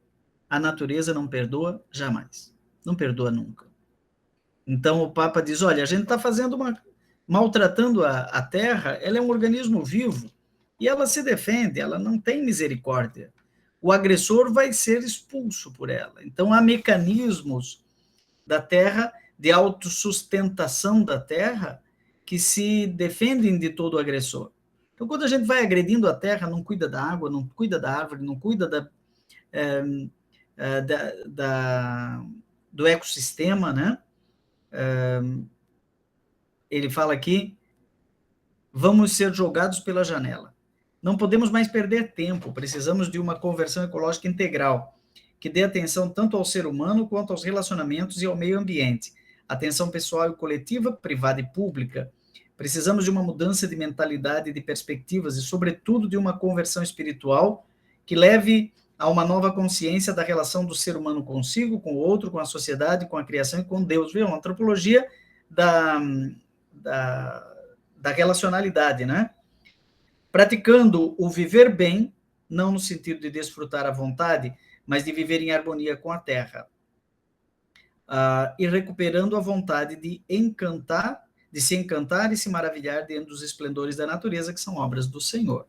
a natureza não perdoa jamais. Não perdoa nunca. Então, o Papa diz, olha, a gente está maltratando a Terra, ela é um organismo vivo, e ela se defende, ela não tem misericórdia. O agressor vai ser expulso por ela. Então, há mecanismos da Terra, de autossustentação da Terra, que se defendem de todo agressor. Então, quando a gente vai agredindo a Terra, não cuida da água, não cuida da árvore, não cuida do ecossistema, né? Ele fala aqui, vamos ser jogados pela janela. Não podemos mais perder tempo, precisamos de uma conversão ecológica integral, que dê atenção tanto ao ser humano quanto aos relacionamentos e ao meio ambiente, atenção pessoal e coletiva, privada e pública. Precisamos de uma mudança de mentalidade e de perspectivas e, sobretudo, de uma conversão espiritual que leve a uma nova consciência da relação do ser humano consigo, com o outro, com a sociedade, com a criação e com Deus. Viu? Uma antropologia da relacionalidade, né? Praticando o viver bem, não no sentido de desfrutar à vontade, mas de viver em harmonia com a terra. E recuperando a vontade de se encantar e se maravilhar diante dos esplendores da natureza, que são obras do Senhor.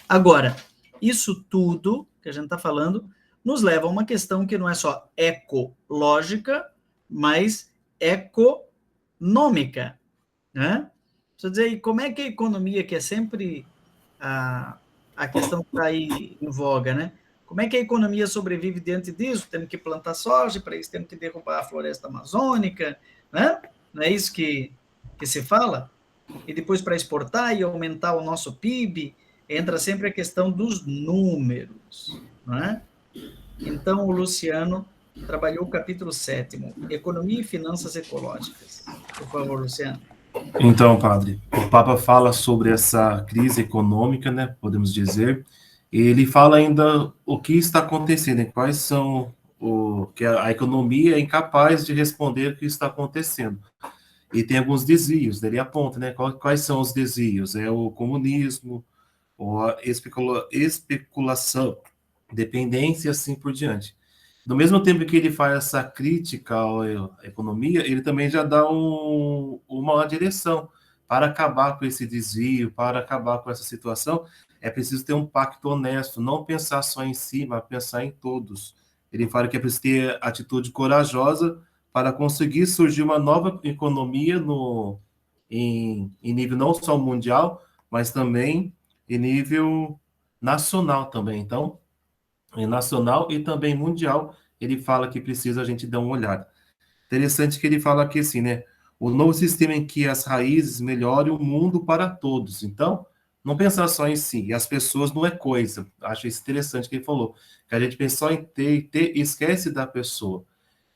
Agora, isso tudo que a gente está falando nos leva a uma questão que não é só ecológica, mas econômica, né? Preciso dizer, como é que a economia, que é sempre a questão que está aí em voga, né? Como é que a economia sobrevive diante disso? Temos que plantar soja, para isso temos que derrubar a floresta amazônica, né? Não é isso que se fala? E depois, para exportar e aumentar o nosso PIB, entra sempre a questão dos números, não é? Então, o Luciano trabalhou o capítulo 7º, Economia e Finanças Ecológicas. Por favor, Luciano. Então, padre, o Papa fala sobre essa crise econômica, né, podemos dizer, e ele fala ainda o que está acontecendo, quais são que a economia é incapaz de responder o que está acontecendo. E tem alguns desvios, ele aponta, né, quais são os desvios? É o comunismo, ou a especulação, dependência e assim por diante. No mesmo tempo que ele faz essa crítica à economia, ele também já dá uma direção para acabar com esse desvio, para acabar com essa situação. É preciso ter um pacto honesto, não pensar só em si, mas pensar em todos. Ele fala que é preciso ter atitude corajosa para conseguir surgir uma nova economia em nível não só mundial, mas também em nível nacional também. Então, nacional e também mundial, ele fala que precisa a gente dar uma olhada. Interessante que ele fala aqui assim, né? O novo sistema em que as raízes melhorem o mundo para todos. Então, não pensar só em si, e as pessoas não é coisa. Acho isso interessante que ele falou, que a gente pensa só em ter e esquece da pessoa.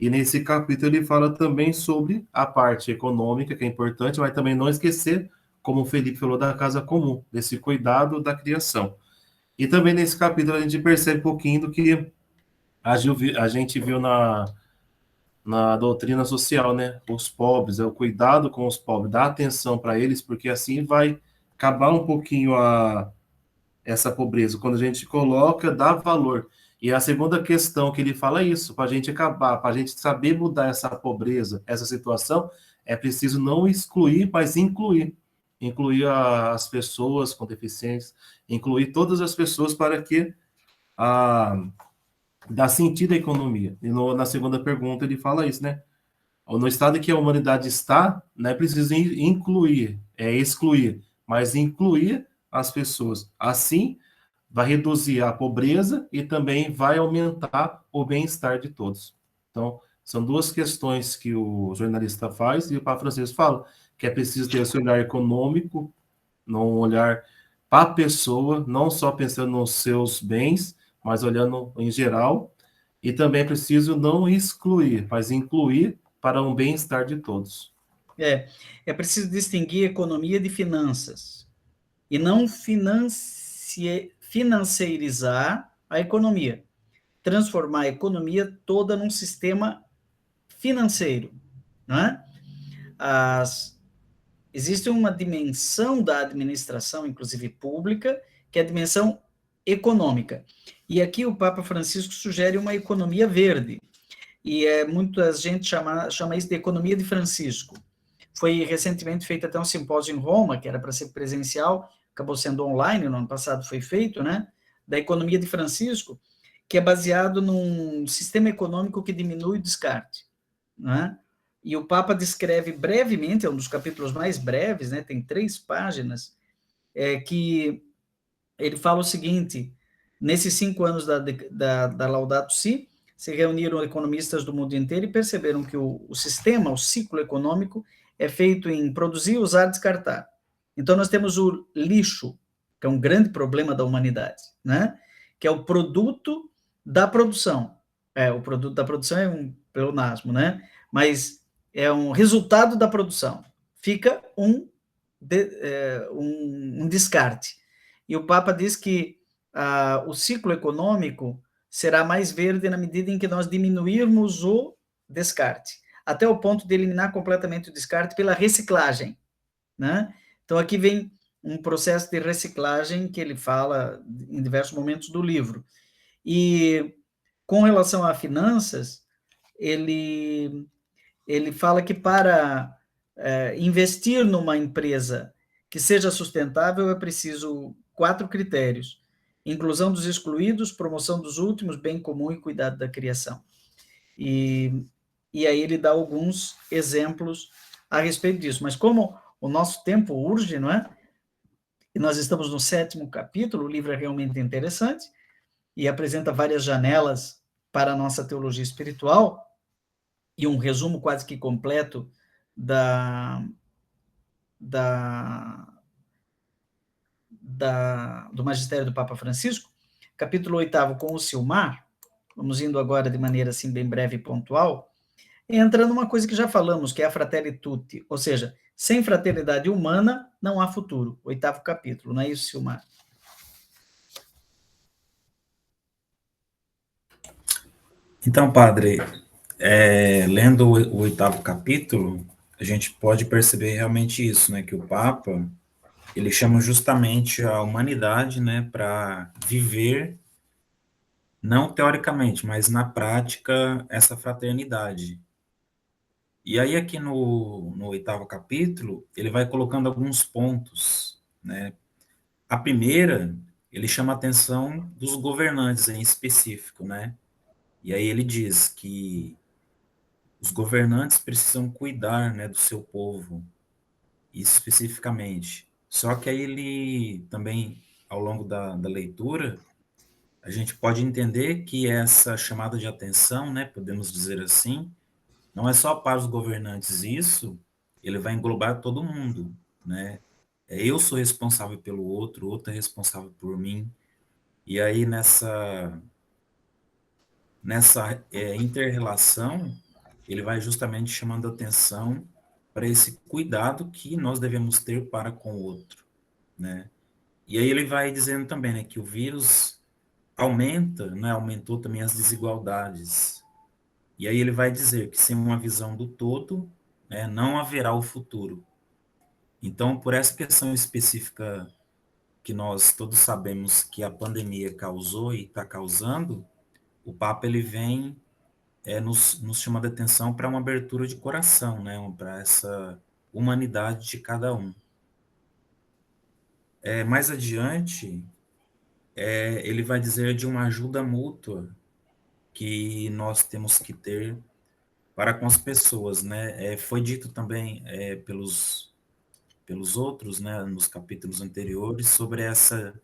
E nesse capítulo ele fala também sobre a parte econômica, que é importante, mas também não esquecer, como o Felipe falou, da casa comum, desse cuidado da criação. E também nesse capítulo a gente percebe um pouquinho do que a gente viu na doutrina social, né? Os pobres, é o cuidado com os pobres, dar atenção para eles, porque assim vai acabar um pouquinho essa pobreza. Quando a gente coloca, dá valor. E a segunda questão que ele fala é isso, para a gente acabar, para a gente saber mudar essa pobreza, essa situação, é preciso não excluir, mas incluir. Incluir as pessoas com deficiências, incluir todas as pessoas para que dá sentido à economia. E na segunda pergunta ele fala isso, né? No estado em que a humanidade está, não é preciso incluir, é excluir, mas incluir as pessoas. Assim, vai reduzir a pobreza e também vai aumentar o bem-estar de todos. Então, são duas questões que o jornalista faz e o Papa Francisco fala, que é preciso ter esse olhar econômico, não olhar para a pessoa, não só pensando nos seus bens, mas olhando em geral, e também é preciso não excluir, mas incluir para um bem-estar de todos. É preciso distinguir economia de finanças e não financeirizar a economia, transformar a economia toda num sistema financeiro, né? Existe uma dimensão da administração, inclusive pública, que é a dimensão econômica. E aqui o Papa Francisco sugere uma economia verde, e muita gente chama isso de economia de Francisco. Foi recentemente feito até um simpósio em Roma, que era para ser presencial, acabou sendo online, no ano passado foi feito, né? Da economia de Francisco, que é baseado num sistema econômico que diminui o descarte, né? E o Papa descreve brevemente, é um dos capítulos mais breves, né? Tem 3 páginas, que ele fala o seguinte: nesses 5 anos da Laudato Si, se reuniram economistas do mundo inteiro e perceberam que o sistema, o ciclo econômico, é feito em produzir, usar, descartar. Então, nós temos o lixo, que é um grande problema da humanidade, né? Que é o produto da produção. O produto da produção é um pleonasmo, né? Mas é um resultado da produção. Fica um descarte. E o Papa diz que o ciclo econômico será mais verde na medida em que nós diminuirmos o descarte, até o ponto de eliminar completamente o descarte pela reciclagem, né? Então, aqui vem um processo de reciclagem que ele fala em diversos momentos do livro. E, com relação a finanças, ele fala que para investir numa empresa que seja sustentável é preciso 4 critérios: inclusão dos excluídos, promoção dos últimos, bem comum e cuidado da criação. E aí ele dá alguns exemplos a respeito disso. Mas como o nosso tempo urge, não é? E nós estamos no 7º capítulo, o livro é realmente interessante e apresenta várias janelas para a nossa teologia espiritual e um resumo quase que completo do magistério do Papa Francisco. Capítulo 8º, com o Silmar, vamos indo agora de maneira assim bem breve e pontual, entra numa coisa que já falamos, que é a Fratelli Tutti, ou seja, sem fraternidade humana não há futuro. 8º capítulo, não é isso, Silmar? Então, padre, lendo o 8º capítulo, a gente pode perceber realmente isso, né, que o Papa, ele chama justamente a humanidade, né, para viver, não teoricamente, mas na prática, essa fraternidade. E aí aqui no 8º capítulo, ele vai colocando alguns pontos, né. A primeira, ele chama a atenção dos governantes em específico, né, e aí ele diz que os governantes precisam cuidar, né, do seu povo, especificamente. Só que aí ele também, ao longo da leitura, a gente pode entender que essa chamada de atenção, né, podemos dizer assim, não é só para os governantes isso, ele vai englobar todo mundo, né? Eu sou responsável pelo outro, o outro é responsável por mim. E aí nessa inter-relação, ele vai justamente chamando atenção para esse cuidado que nós devemos ter para com o outro, né? E aí ele vai dizendo também, né, que o vírus aumenta, né, aumentou também as desigualdades. E aí ele vai dizer que sem uma visão do todo, né, não haverá o futuro. Então, por essa questão específica que nós todos sabemos que a pandemia causou e está causando, o Papa ele vem nos chamando a atenção para uma abertura de coração, né, para essa humanidade de cada um. Mais adiante, ele vai dizer de uma ajuda mútua que nós temos que ter para com as pessoas, né? Foi dito também pelos outros, né, nos capítulos anteriores, sobre essa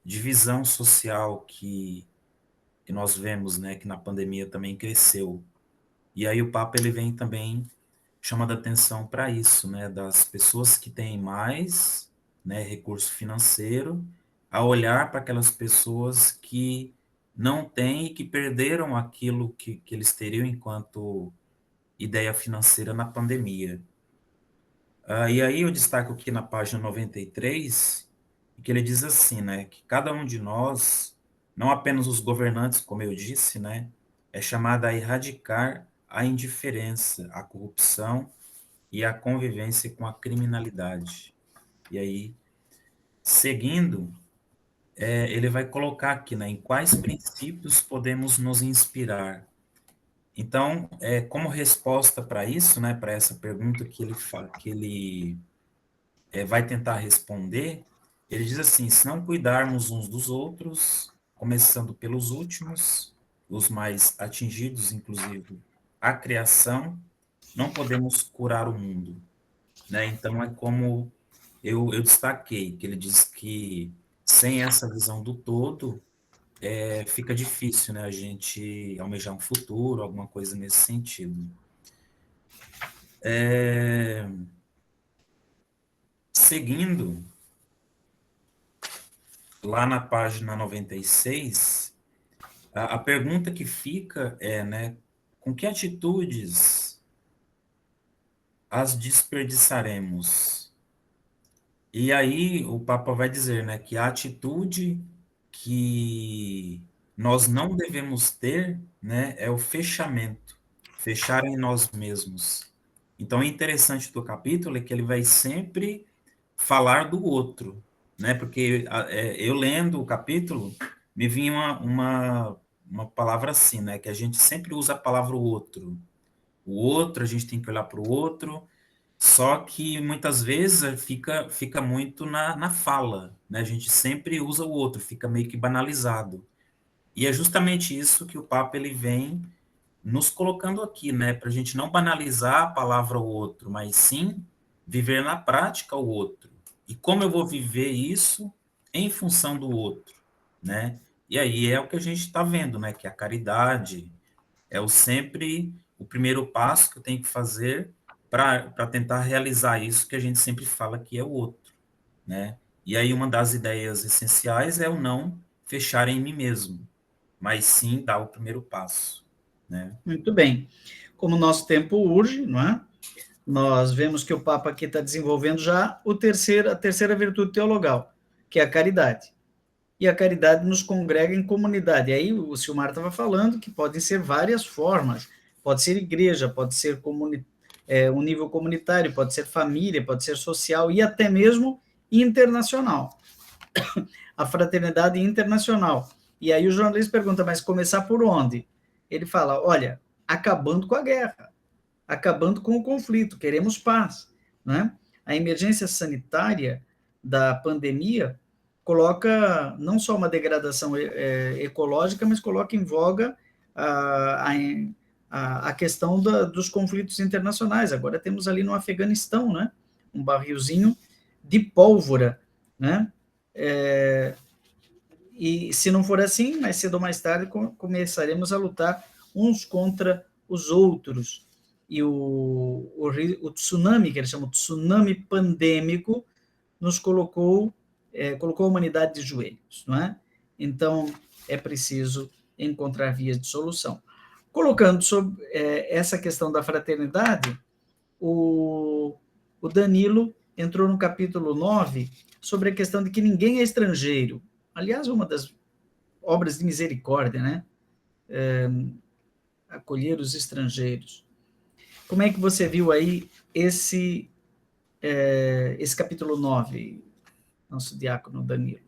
divisão social que nós vemos, né, que na pandemia também cresceu. E aí o Papa ele vem também chamando a atenção para isso, né, das pessoas que têm mais, né, recurso financeiro, a olhar para aquelas pessoas que não têm e que perderam aquilo que eles teriam enquanto ideia financeira na pandemia. E aí eu destaco aqui na página 93, que ele diz assim, né, que cada um de nós, não apenas os governantes, como eu disse, né, é chamado a erradicar a indiferença, a corrupção e a convivência com a criminalidade. E aí, seguindo, ele vai colocar aqui, né, em quais princípios podemos nos inspirar. Então, como resposta para isso, né, para essa pergunta que ele vai tentar responder, ele diz assim: se não cuidarmos uns dos outros, começando pelos últimos, os mais atingidos, inclusive a criação, não podemos curar o mundo, né? Então, é como eu destaquei, que ele diz que sem essa visão do todo, fica difícil, né, a gente almejar um futuro, alguma coisa nesse sentido. Seguindo, lá na página 96, a pergunta que fica é, né, com que atitudes as desperdiçaremos? E aí o Papa vai dizer, né, que a atitude que nós não devemos ter, né, é o fechamento, fechar em nós mesmos. Então, o interessante do capítulo é que ele vai sempre falar do outro, né? Porque eu lendo o capítulo, me vinha uma palavra assim, né? Que a gente sempre usa a palavra o outro. O outro, a gente tem que olhar para o outro, só que muitas vezes fica muito na fala, né? A gente sempre usa o outro, fica meio que banalizado. E é justamente isso que o Papa ele vem nos colocando aqui, né? Para a gente não banalizar a palavra o outro, mas sim viver na prática o outro. E como eu vou viver isso em função do outro, né? E aí é o que a gente está vendo, né? Que a caridade é sempre o primeiro passo que eu tenho que fazer para tentar realizar isso que a gente sempre fala que é o outro, né? E aí uma das ideias essenciais é o não fechar em mim mesmo, mas sim dar o primeiro passo, né? Muito bem. Como o nosso tempo urge, não é? Nós vemos que o Papa aqui está desenvolvendo já a terceira virtude teologal, que é a caridade. E a caridade nos congrega em comunidade. E aí o Silmar estava falando que podem ser várias formas. Pode ser igreja, pode ser um nível comunitário, pode ser família, pode ser social e até mesmo internacional. A fraternidade internacional. E aí o jornalista pergunta, mas começar por onde? Ele fala, olha, acabando com a guerra, acabando com o conflito, queremos paz, né? A emergência sanitária da pandemia coloca não só uma degradação ecológica, mas coloca em voga a questão dos conflitos internacionais. Agora temos ali no Afeganistão, né, um barrilzinho de pólvora, né? E se não for assim, mais cedo ou mais tarde começaremos a lutar uns contra os outros. E o tsunami, que eles chamam de tsunami pandêmico, nos colocou a humanidade de joelhos, não é? Então, é preciso encontrar vias de solução. Colocando sobre essa questão da fraternidade, o Danilo entrou no capítulo 9 sobre a questão de que ninguém é estrangeiro. Aliás, uma das obras de misericórdia, né? Acolher os estrangeiros. Como é que você viu aí esse capítulo 9, nosso diácono Danilo?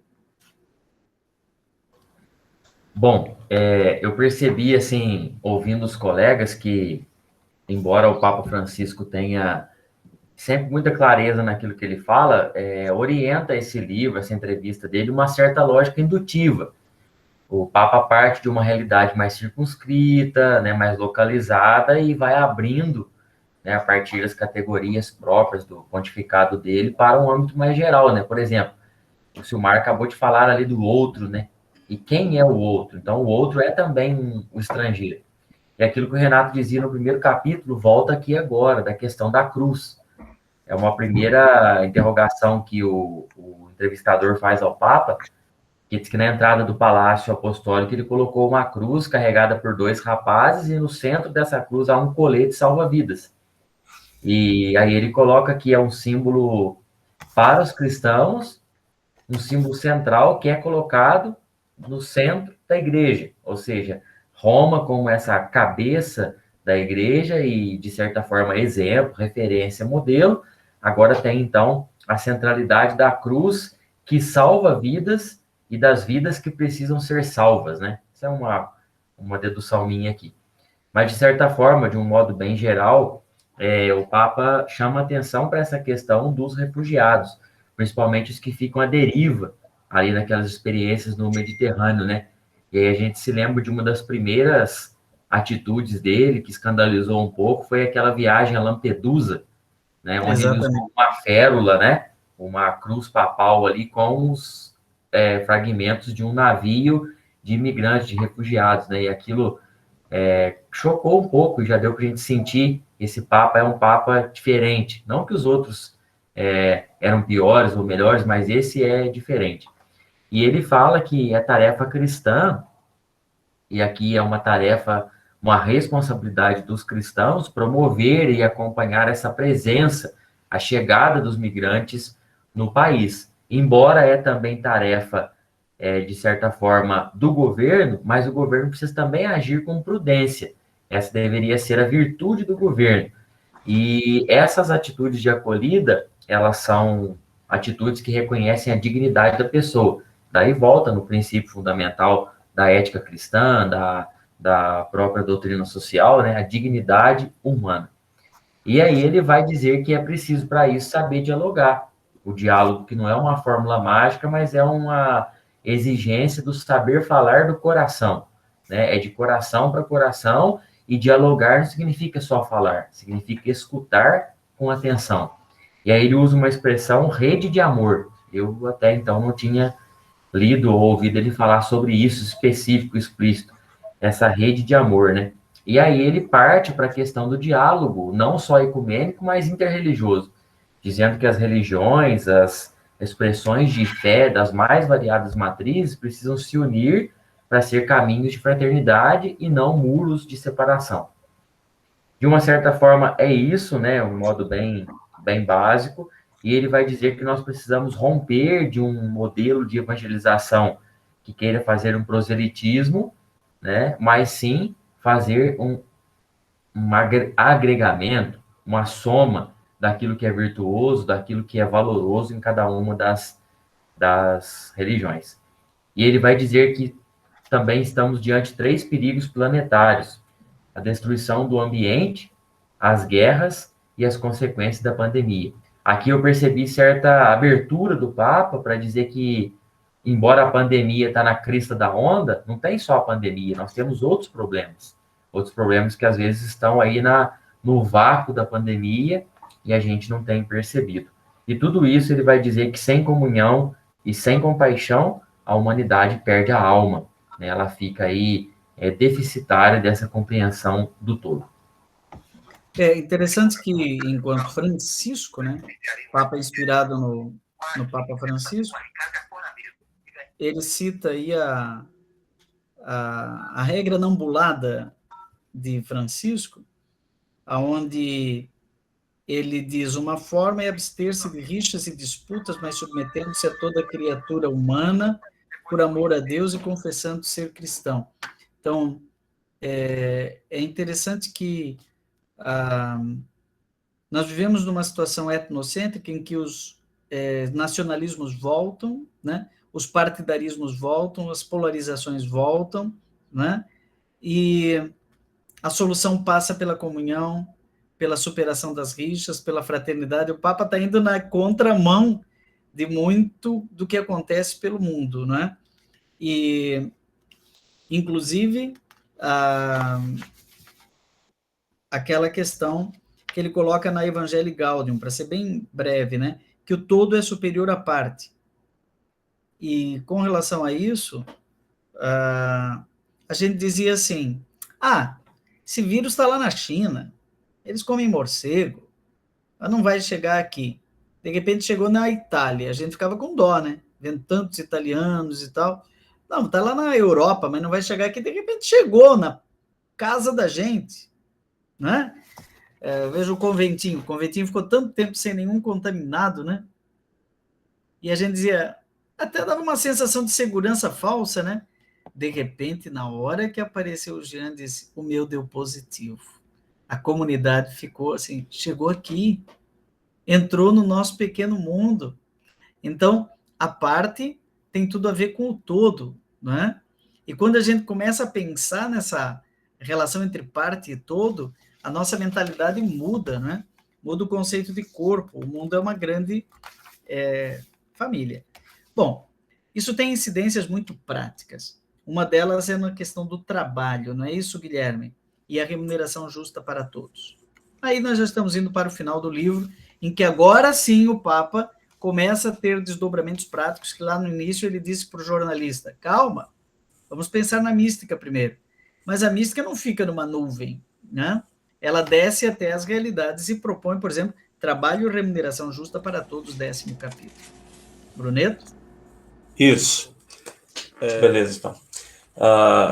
Bom, eu percebi, assim, ouvindo os colegas, que, embora o Papa Francisco tenha sempre muita clareza naquilo que ele fala, orienta esse livro, essa entrevista dele, uma certa lógica indutiva. O Papa parte de uma realidade mais circunscrita, né, mais localizada, e vai abrindo, né, a partir das categorias próprias do pontificado dele para um âmbito mais geral, né? Por exemplo, o Silmar acabou de falar ali do outro, né? E quem é o outro? Então, o outro é também o estrangeiro. E aquilo que o Renato dizia no primeiro capítulo volta aqui agora, da questão da cruz. É uma primeira interrogação que o entrevistador faz ao Papa, que diz que na entrada do Palácio Apostólico ele colocou uma cruz carregada por 2 rapazes e no centro dessa cruz há um colete salva-vidas. E aí ele coloca que é um símbolo para os cristãos, um símbolo central que é colocado no centro da igreja, ou seja, Roma como essa cabeça da igreja e, de certa forma, exemplo, referência, modelo, agora tem, então, a centralidade da cruz que salva vidas e das vidas que precisam ser salvas, né? Isso é uma dedução minha aqui. Mas, de certa forma, de um modo bem geral, o Papa chama atenção para essa questão dos refugiados, principalmente os que ficam à deriva, ali naquelas experiências no Mediterrâneo, né? E aí a gente se lembra de uma das primeiras atitudes dele, que escandalizou um pouco, foi aquela viagem a Lampedusa, né? Onde ele usou uma férula, né? Uma cruz papal ali com os fragmentos de um navio de imigrantes, de refugiados, né? E aquilo chocou um pouco, já deu para a gente sentir esse Papa é um Papa diferente. Não que os outros eram piores ou melhores, mas esse é diferente. E ele fala que é tarefa cristã, e aqui é uma tarefa, uma responsabilidade dos cristãos, promover e acompanhar essa presença, a chegada dos migrantes no país. Embora é também tarefa, de certa forma, do governo, mas o governo precisa também agir com prudência. Essa deveria ser a virtude do governo. E essas atitudes de acolhida, elas são atitudes que reconhecem a dignidade da pessoa. Daí volta no princípio fundamental da ética cristã, da própria doutrina social, né, a dignidade humana. E aí ele vai dizer que é preciso, para isso, saber dialogar. O diálogo que não é uma fórmula mágica, mas é uma exigência do saber falar do coração, né? É de coração para coração, e dialogar não significa só falar, significa escutar com atenção. E aí ele usa uma expressão rede de amor. Eu até então não tinha lido ou ouvido ele falar sobre isso específico, explícito, essa rede de amor, né? E aí ele parte para a questão do diálogo, não só ecumênico, mas interreligioso, dizendo que as religiões, as expressões de fé das mais variadas matrizes precisam se unir para ser caminhos de fraternidade e não muros de separação. De uma certa forma, é isso, né? Um modo bem básico, e ele vai dizer que nós precisamos romper de um modelo de evangelização que queira fazer um proselitismo, né? Mas sim fazer um agregamento, uma soma daquilo que é virtuoso, daquilo que é valoroso em cada uma das religiões. E ele vai dizer que também estamos diante de 3 perigos planetários: a destruição do ambiente, as guerras e as consequências da pandemia. Aqui eu percebi certa abertura do Papa para dizer que, embora a pandemia está na crista da onda, não tem só a pandemia, nós temos outros problemas que às vezes estão aí no vácuo da pandemia e a gente não tem percebido. E tudo isso ele vai dizer que sem comunhão e sem compaixão, a humanidade perde a alma, né? Ela fica aí deficitária dessa compreensão do todo. É interessante que, enquanto Francisco, né, Papa inspirado no Papa Francisco, ele cita aí a regra não bulada de Francisco, aonde ele diz: uma forma é abster-se de rixas e disputas, mas submetendo-se a toda criatura humana por amor a Deus e confessando ser cristão. Então, é interessante que nós vivemos numa situação etnocêntrica em que os nacionalismos voltam, né? Os partidarismos voltam, as polarizações voltam, né? E a solução passa pela comunhão, pela superação das rixas, pela fraternidade. O Papa está indo na contramão de muito do que acontece pelo mundo, né? E, inclusive, aquela questão que ele coloca na Evangelii Gaudium, para ser bem breve, né? Que o todo é superior à parte. E, com relação a isso, a gente dizia assim: esse vírus está lá na China, eles comem morcego, mas não vai chegar aqui. De repente chegou na Itália, a gente ficava com dó, né? Vendo tantos italianos e tal. Não, está lá na Europa, mas não vai chegar aqui. De repente chegou na casa da gente, né? Veja o conventinho ficou tanto tempo sem nenhum contaminado, né? E a gente dizia, até dava uma sensação de segurança falsa, né? De repente, na hora que apareceu o Jean, disse, o meu deu positivo. A comunidade ficou assim, chegou aqui, entrou no nosso pequeno mundo. Então, a parte tem tudo a ver com o todo, não é? E quando a gente começa a pensar nessa relação entre parte e todo, a nossa mentalidade muda, né? Muda o conceito de corpo. O mundo é uma grande família. Bom, isso tem incidências muito práticas. Uma delas é na questão do trabalho, não é isso, Guilherme? E a remuneração justa para todos. Aí nós já estamos indo para o final do livro, em que agora sim o Papa começa a ter desdobramentos práticos, que lá no início ele disse para o jornalista, calma, vamos pensar na mística primeiro. Mas a mística não fica numa nuvem, né? Ela desce até as realidades e propõe, por exemplo, trabalho e remuneração justa para todos, 10º capítulo. Bruneto? Isso. Beleza, então.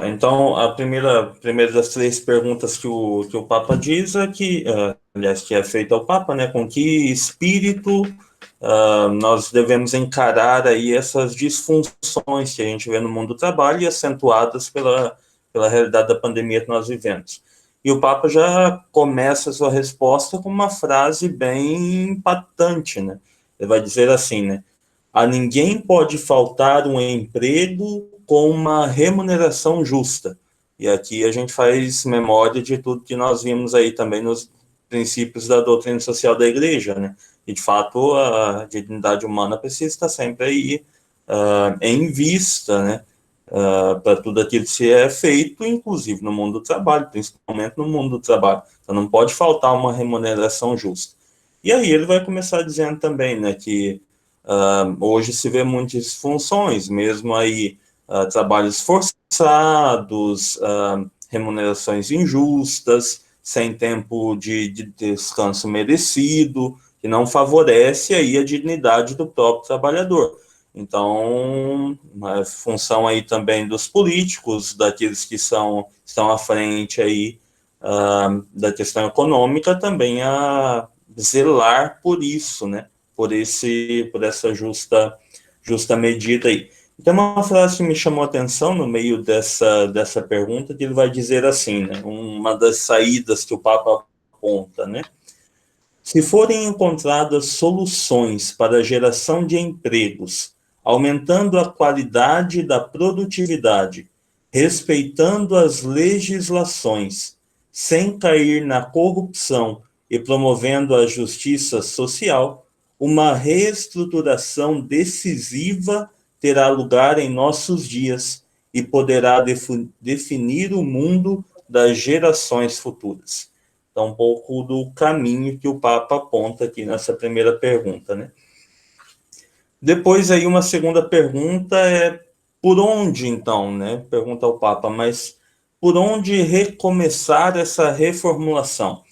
Então, a primeira das 3 perguntas que o Papa diz é que, aliás, que é feita ao Papa, né, com que espírito nós devemos encarar aí essas disfunções que a gente vê no mundo do trabalho e acentuadas pela realidade da pandemia que nós vivemos. E o Papa já começa a sua resposta com uma frase bem impactante, né? Ele vai dizer assim, né? A ninguém pode faltar um emprego com uma remuneração justa. E aqui a gente faz memória de tudo que nós vimos aí também nos princípios da doutrina social da Igreja, né? E, de fato, a dignidade humana precisa estar sempre aí em vista, né? Para tudo aquilo que se é feito, inclusive no mundo do trabalho, principalmente no mundo do trabalho. Então, não pode faltar uma remuneração justa. E aí ele vai começar dizendo também, né, que hoje se vê muitas funções, mesmo aí trabalhos forçados, remunerações injustas, sem tempo de descanso merecido, que não favorece aí a dignidade do próprio trabalhador. Então, a função aí também dos políticos, daqueles que estão à frente aí da questão econômica, também a zelar por isso, né? Por essa justa medida aí. Tem uma frase que me chamou a atenção no meio dessa pergunta, que ele vai dizer assim, né? Uma das saídas que o Papa aponta, né? Se forem encontradas soluções para a geração de empregos, aumentando a qualidade da produtividade, respeitando as legislações, sem cair na corrupção e promovendo a justiça social, uma reestruturação decisiva terá lugar em nossos dias e poderá definir o mundo das gerações futuras. Então, um pouco do caminho que o Papa aponta aqui nessa primeira pergunta, né? Depois, aí, uma segunda pergunta é por onde, então, né? Pergunta ao Papa, mas por onde recomeçar essa reformulação?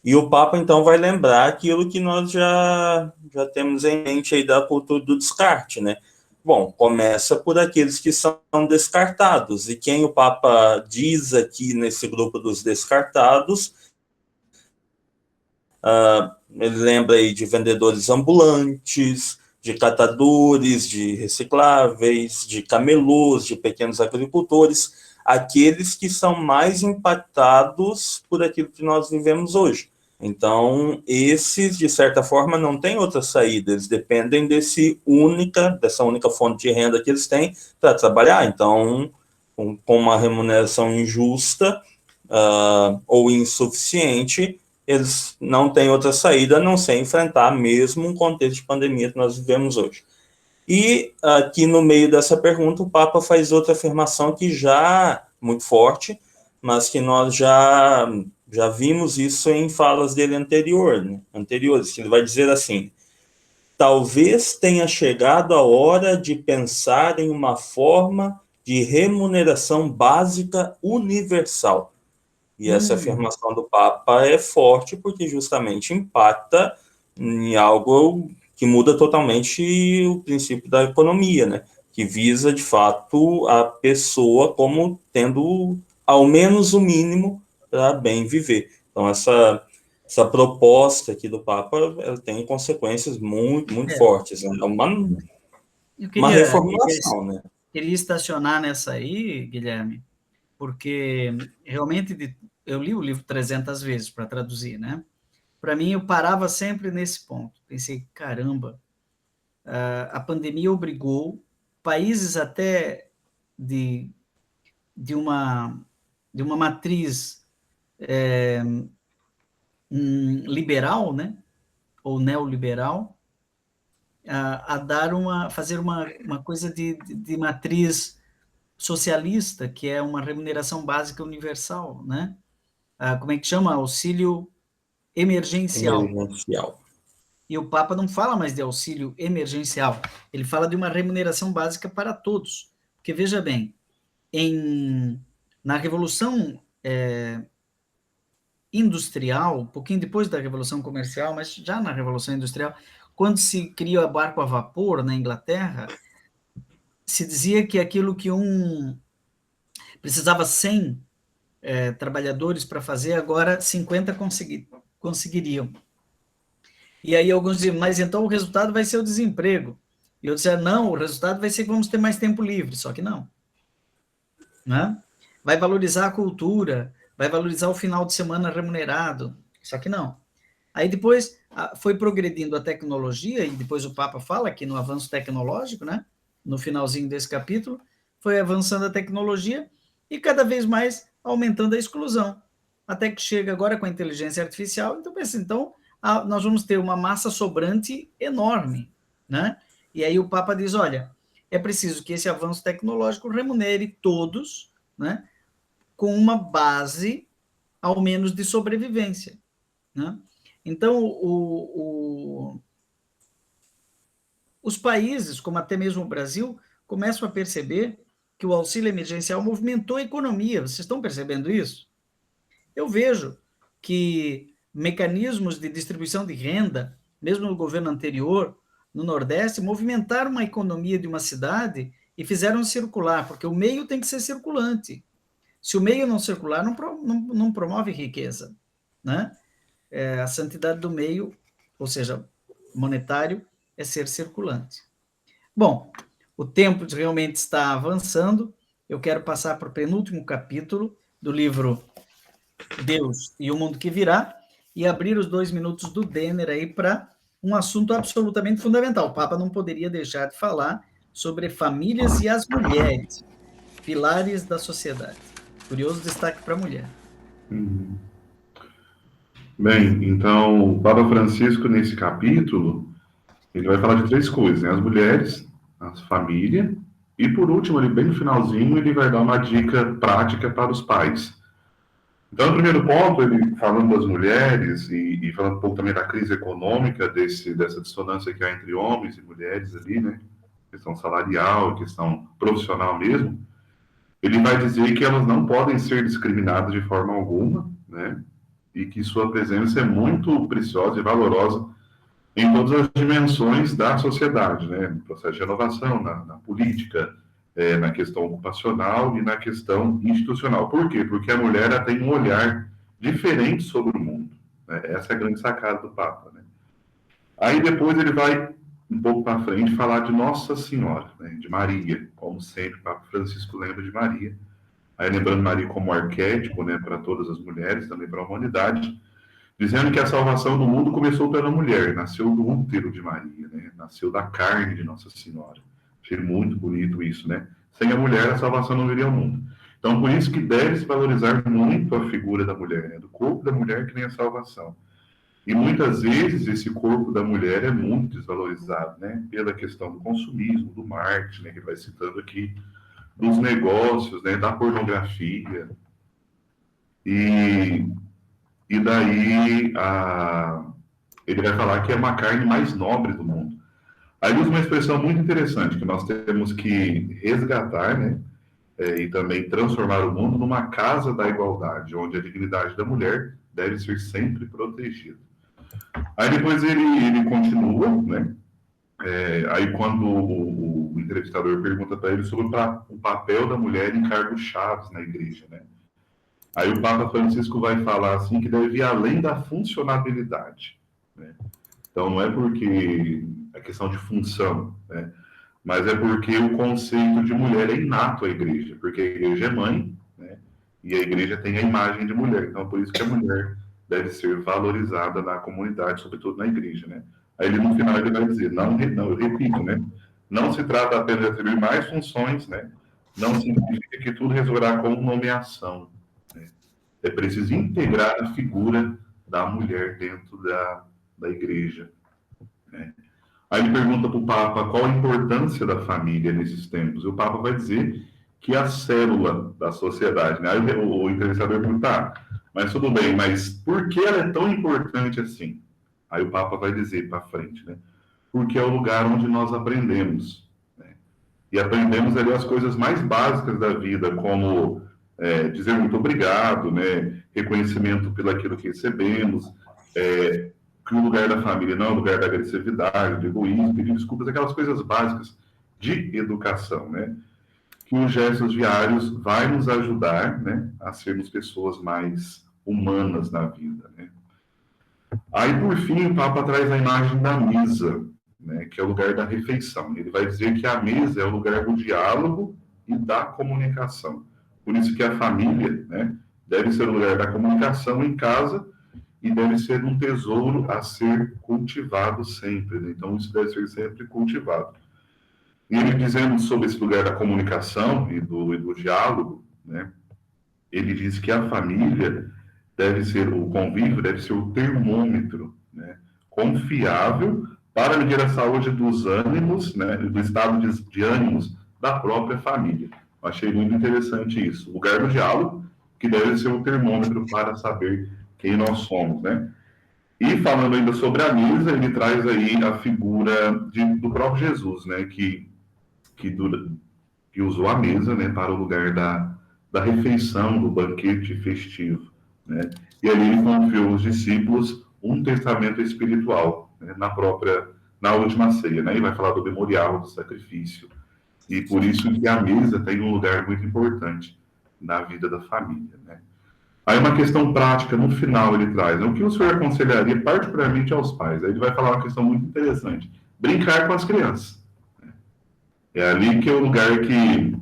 E o Papa, então, vai lembrar aquilo que nós já temos em mente aí da cultura do descarte, né? Bom, começa por aqueles que são descartados. E quem o Papa diz aqui nesse grupo dos descartados, ele lembra aí de vendedores ambulantes, de catadores, de recicláveis, de camelôs, de pequenos agricultores, aqueles que são mais impactados por aquilo que nós vivemos hoje. Então, esses, de certa forma, não têm outra saída, eles dependem dessa única fonte de renda que eles têm para trabalhar. Então, com uma remuneração injusta ou insuficiente, eles não têm outra saída a não ser enfrentar mesmo um contexto de pandemia que nós vivemos hoje. E aqui no meio dessa pergunta, o Papa faz outra afirmação que já muito forte, mas que nós já vimos isso em falas dele anteriores, que ele vai dizer assim: talvez tenha chegado a hora de pensar em uma forma de remuneração básica universal. E essa afirmação do Papa é forte porque justamente impacta em algo que muda totalmente o princípio da economia, né? Que visa, de fato, a pessoa como tendo ao menos o mínimo para bem viver. Então, essa proposta aqui do Papa, ela tem consequências muito fortes, né? É uma reformulação, né? Queria estacionar nessa aí, Guilherme, porque realmente eu li o livro 300 vezes para traduzir, né? Para mim, eu parava sempre nesse ponto. Pensei, caramba, a pandemia obrigou países até de uma matriz liberal, né? Ou neoliberal, fazer uma coisa de matriz socialista, que é uma remuneração básica universal, né? Como é que chama? Auxílio emergencial. E o Papa não fala mais de auxílio emergencial, ele fala de uma remuneração básica para todos. Porque, veja bem, na Revolução Industrial, um pouquinho depois da Revolução Comercial, mas já na Revolução Industrial, quando se cria o barco a vapor na Inglaterra, se dizia que aquilo que precisava 100 trabalhadores para fazer, agora 50 conseguiriam. E aí alguns diziam, mas então o resultado vai ser o desemprego. E eu dizia, não, o resultado vai ser que vamos ter mais tempo livre, só que não. Né? Vai valorizar a cultura, vai valorizar o final de semana remunerado, só que não. Aí depois foi progredindo a tecnologia, e depois o Papa fala aqui no avanço tecnológico, né? No finalzinho desse capítulo, foi avançando a tecnologia e cada vez mais aumentando a exclusão, até que chega agora com a inteligência artificial, então nós vamos ter uma massa sobrante enorme, né? E aí o Papa diz, olha, é preciso que esse avanço tecnológico remunere todos, né? Com uma base, ao menos, de sobrevivência, né? Então, os países, como até mesmo o Brasil, começam a perceber que o auxílio emergencial movimentou a economia. Vocês estão percebendo isso? Eu vejo que mecanismos de distribuição de renda, mesmo no governo anterior, no Nordeste, movimentaram a economia de uma cidade e fizeram circular, porque o meio tem que ser circulante. Se o meio não circular, não promove riqueza, né? A santidade do meio, ou seja, monetário, é ser circulante. Bom, o tempo realmente está avançando. Eu quero passar para o penúltimo capítulo do livro Deus e o Mundo que Virá e abrir os 2 minutos do Denner aí para um assunto absolutamente fundamental. O Papa não poderia deixar de falar sobre famílias e as mulheres, pilares da sociedade. Curioso destaque para a mulher. Bem, então, o Papa Francisco, nesse capítulo, ele vai falar de 3 coisas, né? As mulheres, a família, e por último, ali bem no finalzinho, ele vai dar uma dica prática para os pais. Então, no primeiro ponto, ele falando das mulheres e falando um pouco também da crise econômica, dessa dissonância que há entre homens e mulheres ali, né? Questão salarial, questão profissional mesmo. Ele vai dizer que elas não podem ser discriminadas de forma alguma, né? E que sua presença é muito preciosa e valorosa em todas as dimensões da sociedade, né? No processo de renovação, na política, na questão ocupacional e na questão institucional. Por quê? Porque a mulher ela tem um olhar diferente sobre o mundo, né? Essa é a grande sacada do Papa, né? Aí depois ele vai, um pouco para frente, falar de Nossa Senhora, né? De Maria, como sempre, o Papa Francisco lembra de Maria. Aí lembrando Maria como arquétipo, né, para todas as mulheres, também para a humanidade, dizendo que a salvação do mundo começou pela mulher, nasceu do útero de Maria, né, nasceu da carne de Nossa Senhora. Achei muito bonito isso, né? Sem a mulher, a salvação não viria ao mundo. Então, por isso que deve se valorizar muito a figura da mulher, né, do corpo da mulher que nem a salvação. E muitas vezes esse corpo da mulher é muito desvalorizado, né, pela questão do consumismo, do marketing, né, que ele vai citando aqui, dos negócios, né, da pornografia. E daí ele vai falar que é uma carne mais nobre do mundo. Aí usa uma expressão muito interessante, que nós temos que resgatar, né, e também transformar o mundo numa casa da igualdade, onde a dignidade da mulher deve ser sempre protegida. Aí depois ele continua, né, aí quando o entrevistador pergunta para ele sobre o papel da mulher em cargos chaves na igreja, né? Aí o Papa Francisco vai falar assim que deve ir além da funcionabilidade, né? Então não é porque é questão de função, né? Mas é porque o conceito de mulher é inato à igreja, porque a igreja é mãe, né? E a igreja tem a imagem de mulher, então por isso que a mulher deve ser valorizada na comunidade, sobretudo na igreja, né? Aí ele, no final ele vai dizer, não, eu repito, né? Não se trata apenas de atribuir mais funções, né? Não significa que tudo resolverá com nomeação, né? É preciso integrar a figura da mulher dentro da igreja, né? Aí ele pergunta para o Papa qual a importância da família nesses tempos. E o Papa vai dizer que é a célula da sociedade, né? Aí o entrevistador pergunta, mas tudo bem, mas por que ela é tão importante assim? Aí o Papa vai dizer para frente, né? Porque é o lugar onde nós aprendemos, né? E aprendemos ali as coisas mais básicas da vida, como dizer muito obrigado, né? Reconhecimento pelo aquilo que recebemos, que o lugar da família não é o lugar da agressividade, do egoísmo, pedir desculpas, aquelas coisas básicas de educação, né? Que os gestos diários vai nos ajudar, né, a sermos pessoas mais humanas na vida, né? Aí, por fim, o Papa traz a imagem da mesa, né, que é o lugar da refeição. Ele vai dizer que a mesa é o lugar do diálogo e da comunicação. Por isso que a família, né, deve ser o lugar da comunicação em casa e deve ser um tesouro a ser cultivado sempre, né? Então, isso deve ser sempre cultivado. E ele dizendo sobre esse lugar da comunicação e do diálogo, né, ele diz que a família deve ser, o convívio deve ser o termômetro, né, confiável para medir a saúde dos ânimos, né, do estado de ânimos da própria família. Eu achei muito interessante isso. O lugar do diálogo, que deve ser o termômetro para saber quem nós somos, né? E falando ainda sobre a mesa, ele traz aí a figura do próprio Jesus, né, que usou a mesa, né, para o lugar da refeição, do banquete festivo, né? E ali ele confiou aos discípulos um testamento espiritual, né, na última ceia, né? E vai falar do memorial, do sacrifício. E por isso que a mesa tem um lugar muito importante na vida da família, né? Aí uma questão prática, no final ele traz, né? O que o senhor aconselharia particularmente aos pais? Aí ele vai falar uma questão muito interessante. Brincar com as crianças. É ali que é o lugar que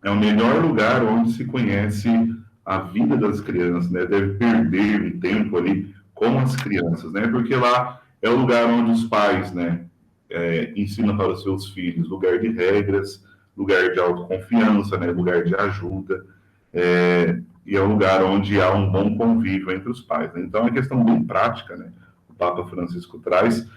é o melhor lugar onde se conhece a vida das crianças, né? Deve perder um tempo ali com as crianças, né? Porque lá é o lugar onde os pais, né, ensinam para os seus filhos, lugar de regras, lugar de autoconfiança, né? Lugar de ajuda, e é o lugar onde há um bom convívio entre os pais, né? Então é uma questão bem prática, né? O Papa Francisco traz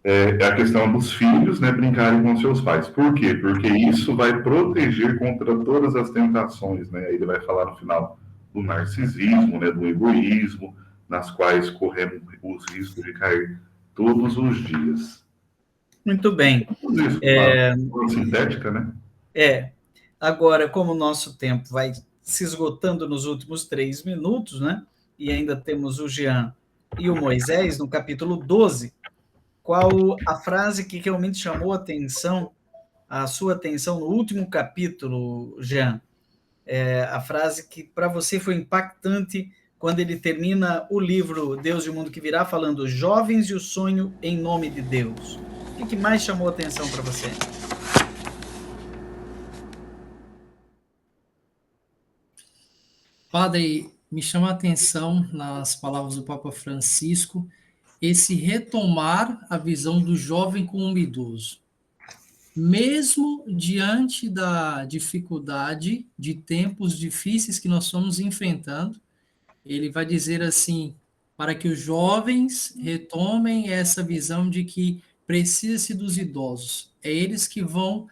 é a questão dos filhos, né, brincarem com seus pais. Por quê? Porque isso vai proteger contra todas as tentações, né? Ele vai falar no final do narcisismo, né, do egoísmo, nas quais corremos os riscos de cair todos os dias. Muito bem. Isso, uma sintética, né? Agora, como o nosso tempo vai se esgotando nos últimos 3 minutos, né? E ainda temos o Jean e o Moisés no capítulo 12. Qual a frase que realmente chamou a sua atenção no último capítulo, Jean? A frase que para você foi impactante quando ele termina o livro Deus e o Mundo que Virá, falando jovens e o sonho em nome de Deus. O que mais chamou a atenção para você? Padre, me chama a atenção nas palavras do Papa Francisco esse retomar a visão do jovem como um idoso. Mesmo diante da dificuldade de tempos difíceis que nós estamos enfrentando, ele vai dizer assim, para que os jovens retomem essa visão de que precisa-se dos idosos. É eles que vão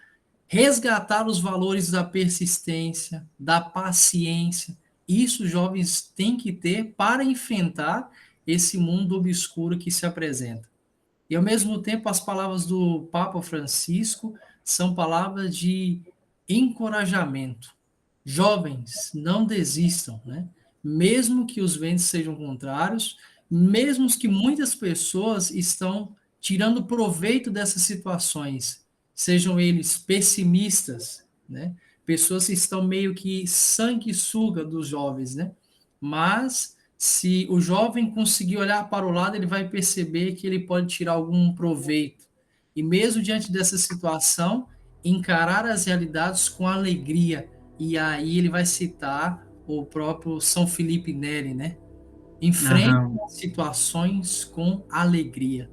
resgatar os valores da persistência, da paciência. Isso os jovens têm que ter para enfrentar esse mundo obscuro que se apresenta. E, ao mesmo tempo, as palavras do Papa Francisco são palavras de encorajamento. Jovens, não desistam, né? Mesmo que os ventos sejam contrários, mesmo que muitas pessoas estão tirando proveito dessas situações, sejam eles pessimistas, né? Pessoas que estão meio que sanguessuga dos jovens, né? mas se o jovem conseguir olhar para o lado, ele vai perceber que ele pode tirar algum proveito. E mesmo diante dessa situação, encarar as realidades com alegria. E aí ele vai citar o próprio São Felipe Neri, né? Enfrente as situações com alegria.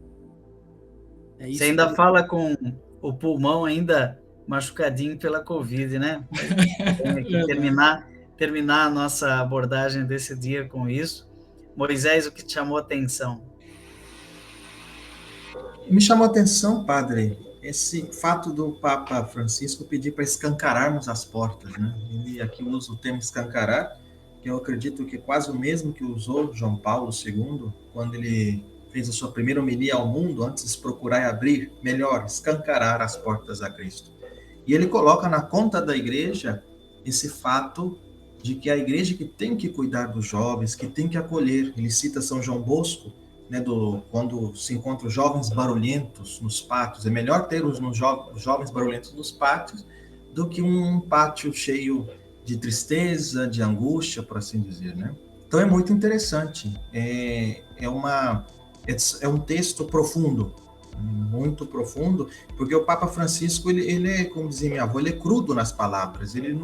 É isso. Você ainda fala com o pulmão ainda machucadinho pela Covid, né? Tem que terminar a nossa abordagem desse dia com isso. Moisés, o que te chamou a atenção? Me chamou a atenção, padre, esse fato do Papa Francisco pedir para escancararmos as portas, né? Ele aqui usa o termo escancarar, que eu acredito que é quase o mesmo que usou João Paulo II, quando ele fez a sua primeira homilia ao mundo, antes de procurar abrir, melhor, escancarar as portas a Cristo. E ele coloca na conta da igreja esse fato de que a igreja que tem que cuidar dos jovens, que tem que acolher. Ele cita São João Bosco, né, quando se encontram jovens barulhentos nos pátios. É melhor ter os jovens barulhentos nos pátios do que um pátio cheio de tristeza, de angústia, por assim dizer, né? Então é muito interessante. É um texto profundo, muito profundo, porque o Papa Francisco, ele é, como dizia minha avó, ele é crudo nas palavras, ele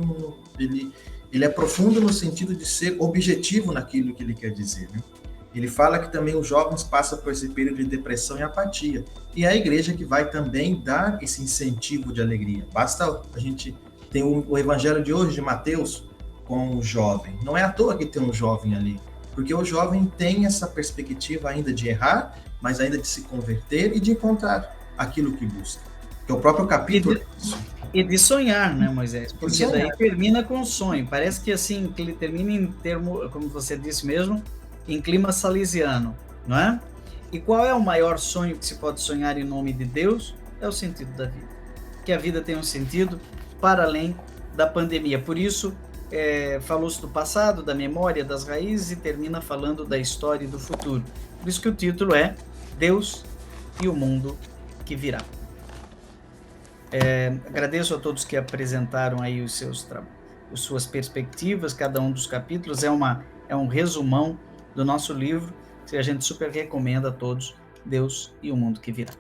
é profundo no sentido de ser objetivo naquilo que ele quer dizer, né? Ele fala que também os jovens passam por esse período de depressão e apatia, e é a igreja que vai também dar esse incentivo de alegria. Basta a gente ter o evangelho de hoje, de Mateus, com o jovem. Não é à toa que tem um jovem ali, porque o jovem tem essa perspectiva ainda de errar, mas ainda de se converter e de encontrar aquilo que busca. Que é o próprio capítulo. E de sonhar, né, Moisés? Porque daí termina com o sonho. Parece que assim, que ele termina em termo, como você disse mesmo, em clima salesiano, não é? E qual é o maior sonho que se pode sonhar em nome de Deus? É o sentido da vida. Que a vida tem um sentido para além da pandemia. Por isso, falou-se do passado, da memória, das raízes e termina falando da história e do futuro. Por isso que o título é Deus e o Mundo que Virá. Agradeço a todos que apresentaram aí as suas perspectivas, cada um dos capítulos é um resumão do nosso livro, que a gente super recomenda a todos, Deus e o Mundo que Virá.